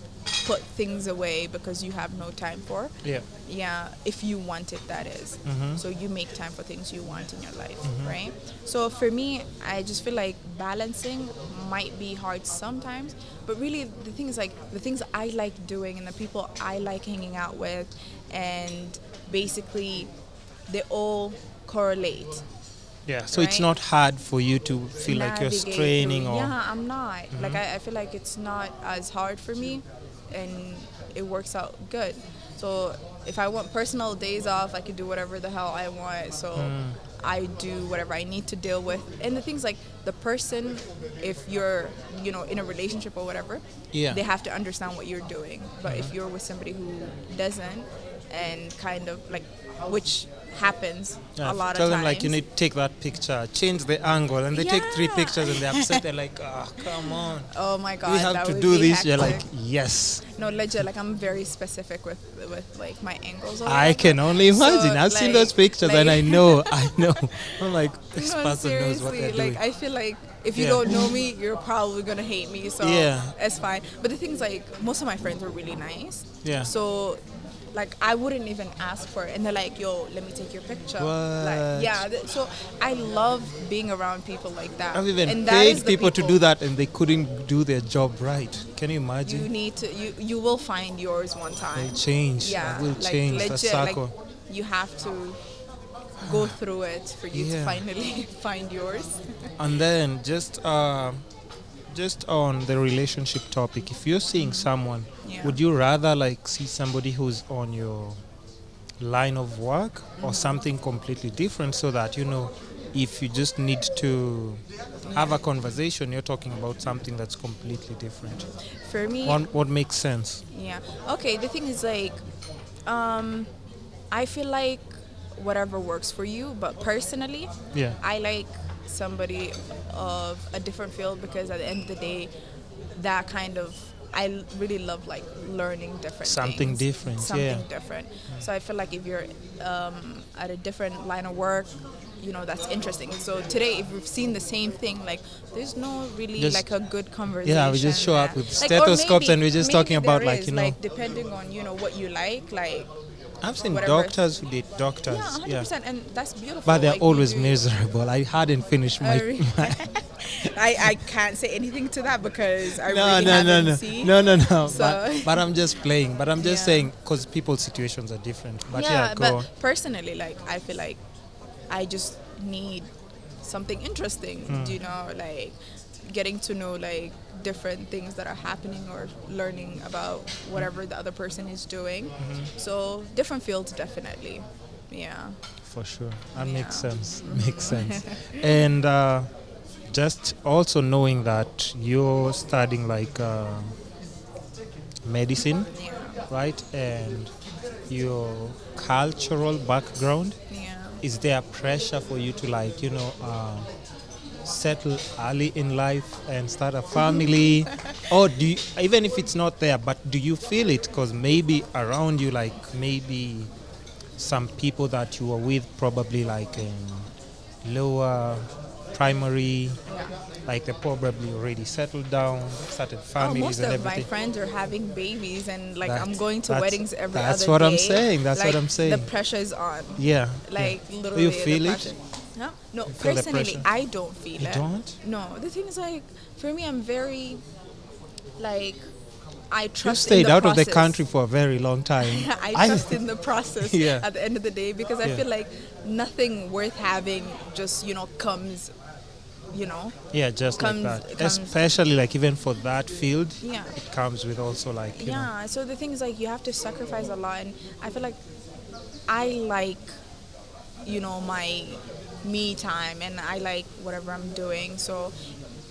put things away because you have no time for. Yeah. Yeah, if you want it, that is. So you make time for things you want in your life, right? So for me, I just feel like balancing might be hard sometimes, but really the thing is, like, the things I like doing and the people I like hanging out with, and basically they all correlate. Yeah, so it's Right? not hard for you to feel like you're Navigate straining through. or... Yeah, I'm not. Like, I feel like it's not as hard for me, and it works out good. So if I want personal days off, I can do whatever the hell I want. So I do whatever I need to deal with. And the things like the person, if you're, in a relationship or whatever, Yeah. they have to understand what you're doing. But if you're with somebody who doesn't, and kind of like, which happens Yeah, a lot of tell times. them like, you need to take that picture, change the angle, and they take 3 Yeah. pictures and they're upset. They're like, come on. Oh my god, We have that to would do be this. You're like, hectic. yes. No, legit, like, I'm very specific with like my angles. Or I whatever. can only imagine. So, I've seen like- those pictures and I know. I'm like, this No, person knows what they're seriously, doing. like, I feel like if you Yeah. don't know me, you're probably gonna hate me. So Yeah. it's fine. But the thing is, like, most of my friends are really nice. Yeah. So, like, I wouldn't even ask for it, and they're like, "Yo, let me take your picture." What? Like, yeah. So I love being around people like that. I've even and that is paid the people to do that and they couldn't do their job right. Can you imagine? You need to. You will find yours one time. Will change. Yeah, I will like, change the legit, circle. like, you have to go through it for you to Yeah. finally find yours. And then just on the relationship topic, if you're seeing someone, Yeah. would you rather like see somebody who's on your line of work or something completely different, so that if you just need to have a conversation, you're talking about something that's completely different? For me, What makes sense? yeah. Okay, the thing is, like, I feel like whatever works for you, but personally, Yeah. I like somebody of a different field, because at the end of the day, that kind of, I really love like learning different Something things. different, Something yeah. different. So I feel like if you're at a different line of work, that's interesting. So today, if we've seen the same thing, like, there's no really Just- like a good conversation. Yeah, we just show up there. with Like, or stethoscopes maybe- and we're just maybe talking about, there like, is, you know. like, depending on what you like. I've seen whatever. doctors who date doctors. Yeah, 100%, and that's beautiful. But they're like, we always do- miserable. I hadn't finished my... I can't say anything to that because I No, really no, no, haven't no, seen. no. So- But I'm just playing. But I'm just Yeah. saying, because people's situations are different. But yeah, go but on. personally, like, I feel like I just need something interesting. Like getting to know like different things that are happening, or learning about whatever the other person is doing. So different fields, definitely. Yeah. For sure. That Yeah. makes sense. Makes sense. And just also knowing that you're studying like medicine, Yeah. right? And your cultural background, Yeah. is there pressure for you to like, settle early in life and start a family? Or do you, even if it's not there, but do you feel it? Because maybe around you, like maybe some people that you were with probably like in lower primary, like they probably already settled down, started families Most and of my everything. friends are having babies, and like I'm That- going to that's- weddings every that's other what day. I'm saying, that's what Like, I'm saying. The pressure is on. Yeah. Like yeah. literally, Do you feel the it? pressure. Huh? No, feel the personally, pressure? I don't feel You it. don't? No, the thing is like for me, I'm very like I You trust stayed in the out process. of the country for a very long time. I trust in the process Yeah. at the end of the day because I Yeah. feel like nothing worth having just comes, Yeah, just comes- like that. comes- Especially like even for that field, Yeah. it comes with also like, you know. Yeah, so the thing is like you have to sacrifice a lot, and I feel like I like my me time, and I like whatever I'm doing, so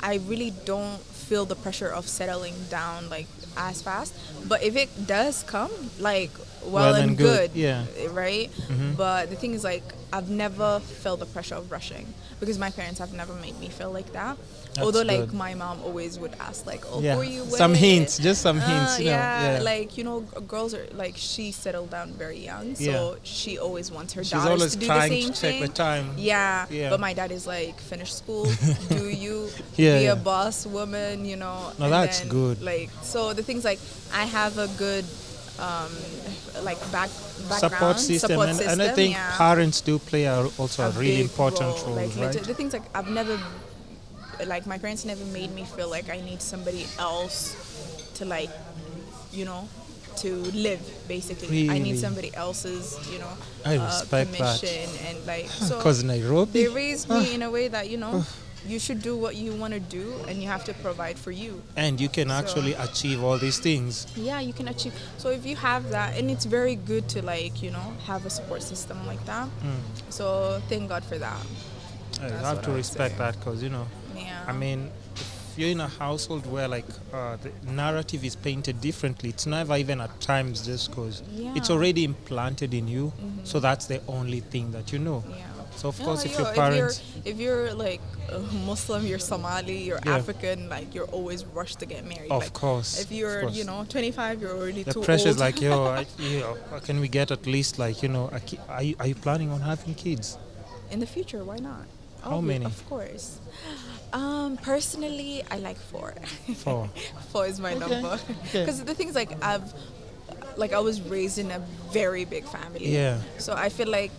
I really don't feel the pressure of settling down like as fast. But if it does come, like well and good, yeah. right? But the thing is like I've never felt the pressure of rushing because my parents have never made me feel like that. That's Although like good. my mom always would ask like, oh, Yeah. who are you with? Some hints, just some hints, you know. Yeah, Yeah. like girls are like she settled down very young, so Yeah. she always wants her She's daughters always to do trying the to same check thing. the time. Yeah, Yeah. but my dad is like, finish school, do you Yeah, be yeah. a boss woman, No, and that's then, good. Like, so the things like I have a good like background Support system. And I think yeah. parents do play also a really big important role, Like right? the things like I've never, like my parents never made me feel like I need somebody else to like, to live basically. I need Really? somebody else's, I respect that. permission and like so. Because Nairobi, They raised me in a way that you should do what you want to do, and you have to provide for you. and you can actually achieve all these things. Yeah, you can achieve. So if you have that, and it's very good to like have a support system like that. So thank God for that. I That's have what to I would respect say. that because, Yeah. I mean, if you're in a household where like the narrative is painted differently, it's never even at times just because it's Yeah. already implanted in you. So that's the only thing that you know. Yeah. So of No, course, if your parents, if you're like a Muslim, you're Somali, you're Yeah. African, like you're always rushed to get married. of Like, course, if you're of course. 25, you're already The too pressure old. is like, can we get at least like, are you planning on having kids? In the future, why not? How many? Of course. Personally, I like 4. 4. 4 is my number. Okay. Because the thing is, like, I was raised in a very big family. Yeah. So I feel like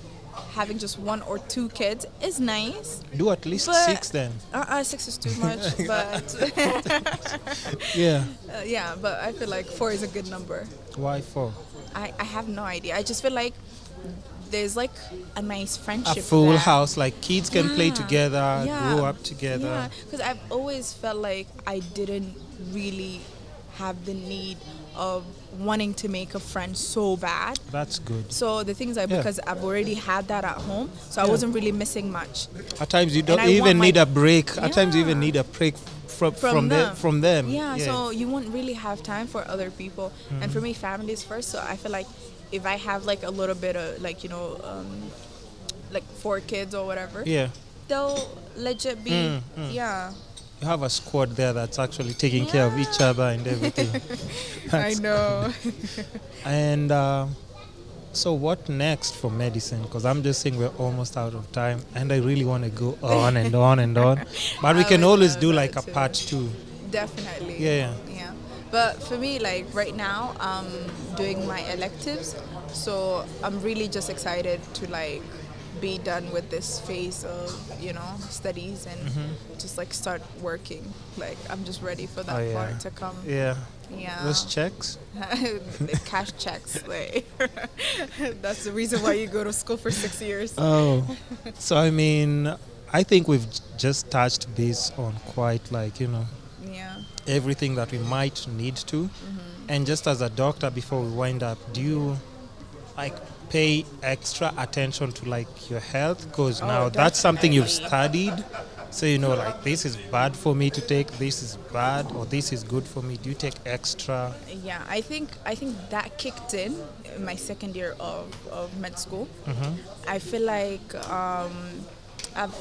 having just 1 or 2 kids is nice. Do at least But- 6 then. 6 is too much, but Yeah. yeah, but I feel like 4 is a good number. Why 4? I have no idea. I just feel like there's like a nice A friendship. full there. house, like kids can play Yeah. together, Yeah. grow up together. Yeah, because I've always felt like I didn't really have the need of wanting to make a friend so bad. That's good. So the things like Yeah. because I've already had that at home, so I Yeah. wasn't really missing much. At times you don't I want even my- need a break. At times you even Yeah. need a break from them. from them. Yeah, so you won't really have time for other people. And for me, family is first. So I feel like if I have like a little bit of like like 4 kids or whatever, Yeah. they'll legit be yeah. You have a squad there that's actually taking care of each other and everything. I know. And so what next for medicine? Because I'm just saying we're almost out of time, and I really want to go on and on and on. But we I can would always love do that like a too. part 2. Definitely. Yeah. Yeah. But for me, like right now, I'm doing my electives, so I'm really just excited to like be done with this phase of studies and just like start working. Like I'm just ready for that Oh, yeah. part to come. Yeah. Yeah. Those checks. The cash checks. Like that's the reason why you go to school for 6 years. Oh. So I mean, I think we've just touched base on quite like, Yeah. everything that we might need to. And just as a doctor, before we wind up, do you like pay extra attention to like your health? Because now that's something you've definitely. studied. So like this is bad for me to take, this is bad, or this is good for me. Do you take extra? Yeah, I think that kicked in my second year of med school. I feel like I've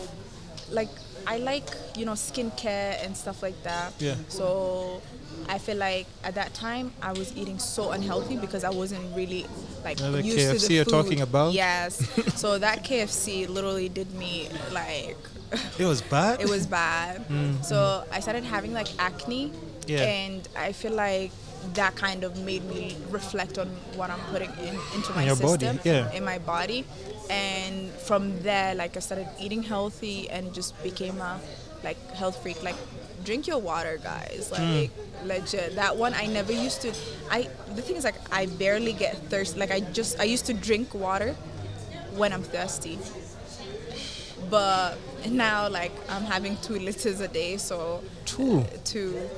like I like, skincare and stuff like that. Yeah. So I feel like at that time I was eating so unhealthy because I wasn't really like The used to KFC the you're food. talking about? Yes. So that KFC literally did me like It was bad? it was bad. So I started having like acne, Yeah. and I feel like that kind of made me reflect on what I'm putting into my your body, system, yeah. in my body. And from there, like I started eating healthy and just became a like health freak. Like drink your water, guys. Like legit. That one I never used to. The thing is like I barely get thirsty. Like I used to drink water when I'm thirsty. But now like I'm having 2 liters a day, so 2? 2.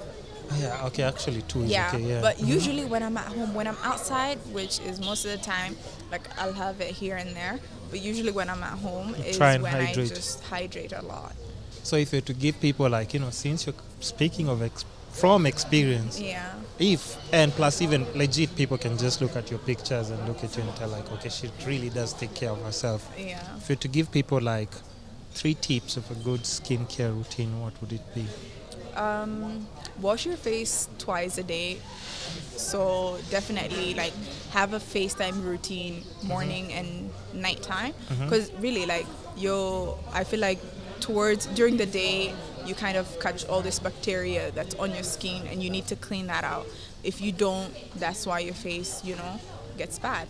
Yeah, okay, actually 2 is Yeah, okay, yeah. but usually when I'm at home, when I'm outside, which is most of the time, like I'll have it here and there. But usually when I'm at home is try and when hydrate. I just hydrate a lot. So if you're to give people like, since you're speaking of from experience, Yeah. and plus even legit people can just look at your pictures and look at you and tell like, okay, she really does take care of herself. Yeah. If you're to give people like 3 tips of a good skincare routine, what would it be? Wash your face twice a day. So definitely like have a FaceTime routine morning and nighttime. Because really like I feel like during the day you kind of catch all this bacteria that's on your skin and you need to clean that out. If you don't, that's why your face, gets bad.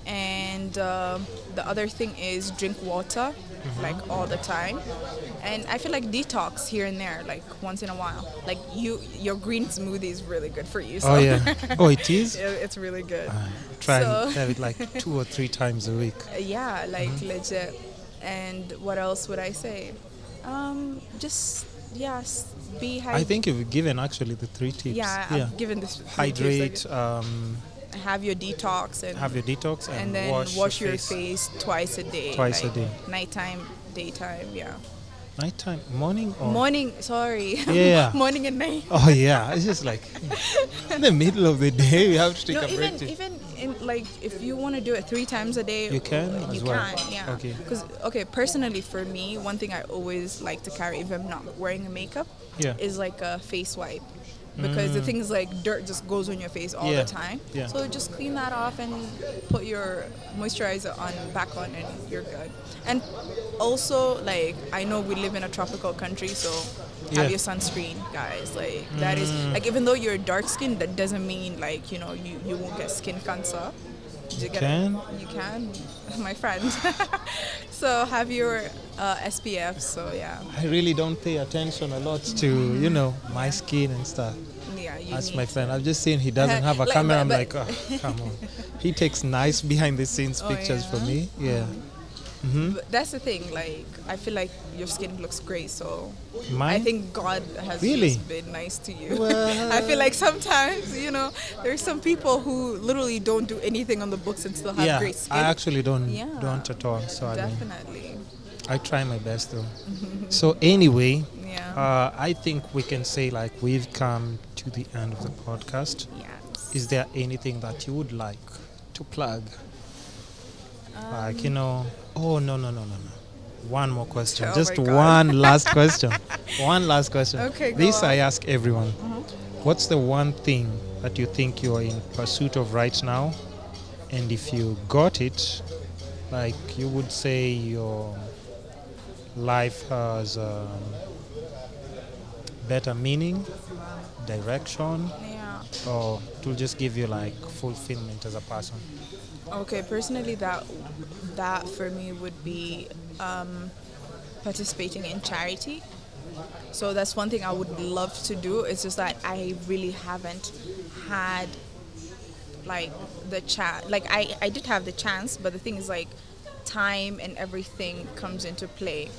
And the other thing is drink water like all the time. And I feel like detox here and there, like once in a while. Like your green smoothie is really good for you. So. Oh yeah. Oh, it is? It's really good. Try and have it like 2 or 3 times a week. Yeah, like legit. And what else would I say? Just be hydrated. I think you've given actually the 3 tips. Yeah, I've given this. Hydrate. Have your detox And then wash your face twice a day. Twice a like day. Nighttime, daytime, yeah. Nighttime, morning or? Morning, sorry. Yeah. Morning and night. Oh yeah, it's just like in the middle of the day we have to take a break. Even in like if you want to do it 3 times a day, You can as well. Yeah. Okay. Because personally for me, one thing I always like to carry if I'm not wearing a makeup, is like a face wipe. Because the thing is like dirt just goes on your face all the time. Yeah. So just clean that off and put your moisturizer back on and you're good. And also like I know we live in a tropical country, so have your sunscreen, guys. Like that is like even though you're dark skinned, that doesn't mean like you won't get skin cancer. You can, my friend. So have your SPF. So yeah. I really don't pay attention a lot to my skin and stuff. Yeah, that's my friend. I've just seen he doesn't have a camera. I'm like, oh, come on. He takes nice behind the scenes pictures for me. Yeah. But that's the thing. Like I feel like your skin looks great. So Mine? I think God has just been nice to you. Well, I feel like sometimes there's some people who literally don't do anything on the books and still have great skin. I actually don't at all. So definitely. I try my best though. So anyway, yeah. I think we can say like we've come to the end of the podcast. Yes. Is there anything that you would like to plug? Like oh no. One more question. Oh Just my God. one last question. One last question. Okay, go This on. I ask everyone. What's the one thing that you think you are in pursuit of right now? And if you got it, like you would say your life has better meaning, direction, or it will just give you like fulfillment as a person? Okay, personally, that for me would be participating in charity. So that's one thing I would love to do. It's just that I really haven't had like the chance. Like I did have the chance, but the thing is like time and everything comes into play.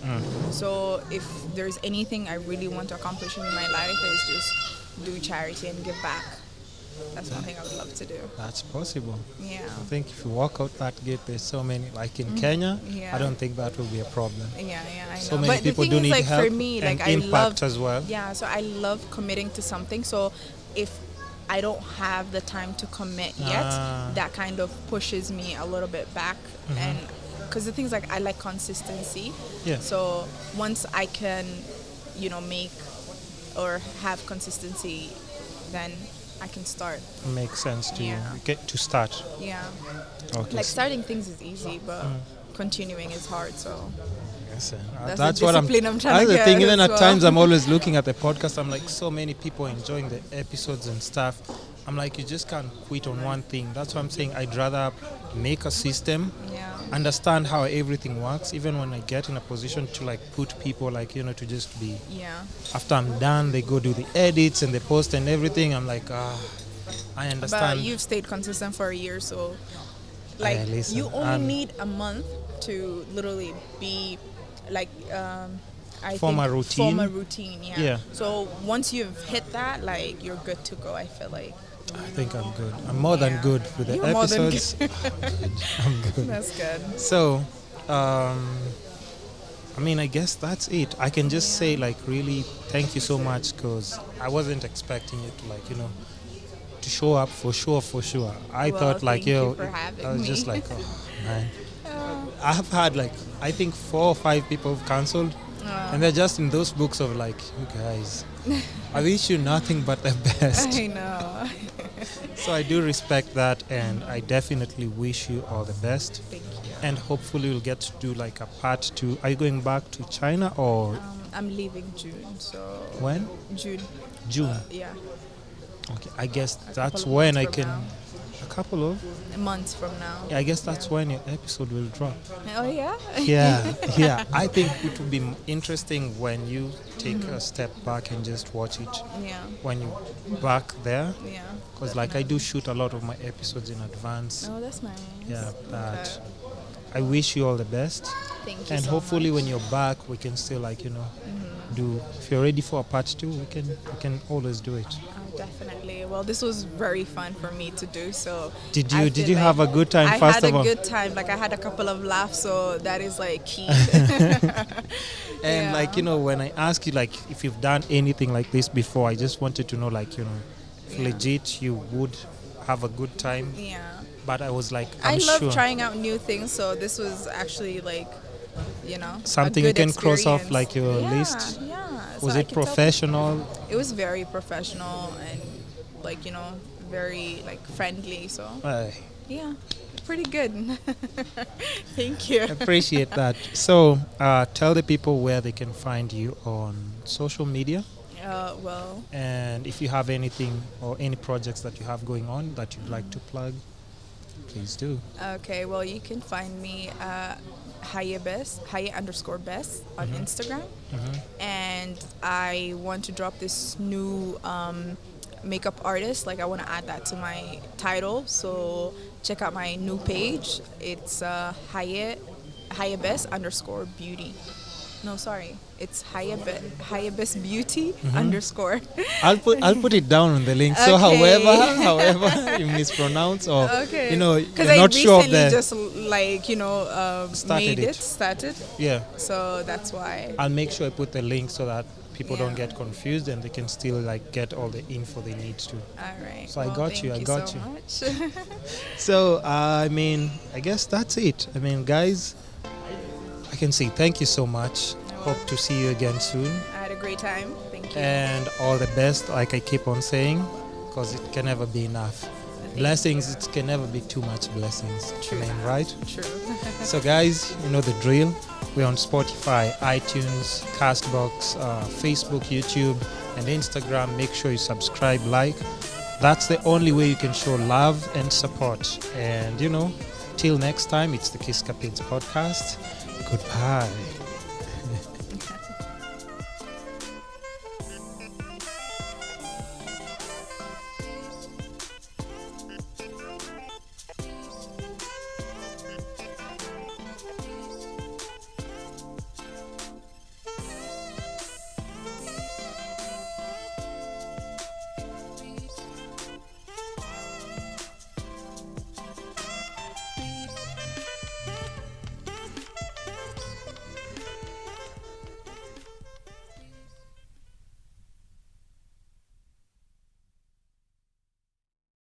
So if there's anything I really want to accomplish in my life, is just do charity and give back. That's one thing I would love to do. That's possible. Yeah. I think if you walk out that gate, there's so many, like in Kenya, I don't think that will be a problem. Yeah, I know. So many but people the do thing is, need like, help for me, and like, I impact love, as well. Yeah, so I love committing to something. So if I don't have the time to commit yet, that kind of pushes me a little bit back. And because the thing is, like, I like consistency. Yeah. So once I can make or have consistency, then I can start. Makes sense to Yeah. you. Get to start. Yeah. Okay. Like starting things is easy, but continuing is hard. So Yes, that's the what I'm. discipline I'm trying That's to the get thing. Even as at well. times, I'm always looking at the podcast. I'm like, so many people enjoying the episodes and stuff. I'm like, you just can't quit on one thing. That's why I'm saying I'd rather make a system, Yeah. understand how everything works. Even when I get in a position to like put people like to just be. Yeah. After I'm done, they go do the edits and the post and everything. I'm like, I understand. But you've stayed consistent for a year, so like listen, you only need a month to literally be like Form a routine. Form a routine, yeah. Yeah. So once you've hit that, like you're good to go. I feel like. I think I'm good. I'm more than Yeah. good with the You're more than episodes. I'm good. That's good. So, I mean, I guess that's it. I can just say, like, really, thank you so much, because I wasn't expecting you to, like, to show up for sure. I Well, thought, like, thank you for having I was me. just like, oh, man. I've had, like, I think 4 or 5 people have cancelled, and they're just in those books of, like, you guys, I wish you nothing but the best. I know. So I do respect that, and I definitely wish you all the best. Thank you. And hopefully we'll get to do like a part 2. Are you going back to China or I'm leaving June, so when? June. June. Yeah. Okay, I guess couple that's of when months I from can. now. A couple of. Months from now. Yeah, I guess that's Yeah. when your episode will drop. Oh yeah. Yeah. I think it would be interesting when you take a step back and just watch it Yeah. when you're back there. Yeah. Because like I do shoot a lot of my episodes in advance. Oh, that's nice. Yeah, but Okay. I wish you all the best. Thank you. And so hopefully much. when you're back, we can still like, do, if you're ready for a part 2, we can always do it. Oh, definitely. Well, this was very fun for me to do. So Did I you feel have a like good time I first had of a all? good time. Like I had a couple of laughs, so that is like key. And Yeah. like, when I ask you like if you've done anything like this before, I just wanted to know like, if Yeah. legit you would have a good time. Yeah. But I was like, I I'm love sure trying out new things, so this was actually like, a something you good can cross off experience. like your Yeah, list. Yeah. Was So I it can tell professional? It was very professional and like very like friendly. So yeah, pretty good. Thank you. Appreciate that. So tell the people where they can find you on social media, Well, and if you have anything or any projects that you have going on that you'd like to plug, please do. okay. Well, you can find me Haye_best on Instagram, and I want to drop this new makeup artist. Like I want to add that to my title, so check out my new page. It's Haye_best_beauty. No, sorry, it's Haye_best beauty _. I'll put it down on the link. So Okay. however you mispronounce or Okay. you're Because not I sure of recently the just like started. So that's why. I'll make sure I put the link so that people Yeah. don't get confused and they can still like get all the info they need to. All right. So I Well, got you, thank I got so you. much. So I mean, I guess that's it. I mean, guys, I can say thank you so much. Hope to see you again soon. I had a great time. Thank you. And all the best, like I keep on saying, because it can never be enough. Blessings, it can never be too much blessings. True. I mean, right? True. So guys, you know the drill. We're on Spotify, iTunes, Castbox, Facebook, YouTube, and Instagram. Make sure you subscribe, like. That's the only way you can show love and support. And till next time, it's the Kisscapades podcast. Goodbye.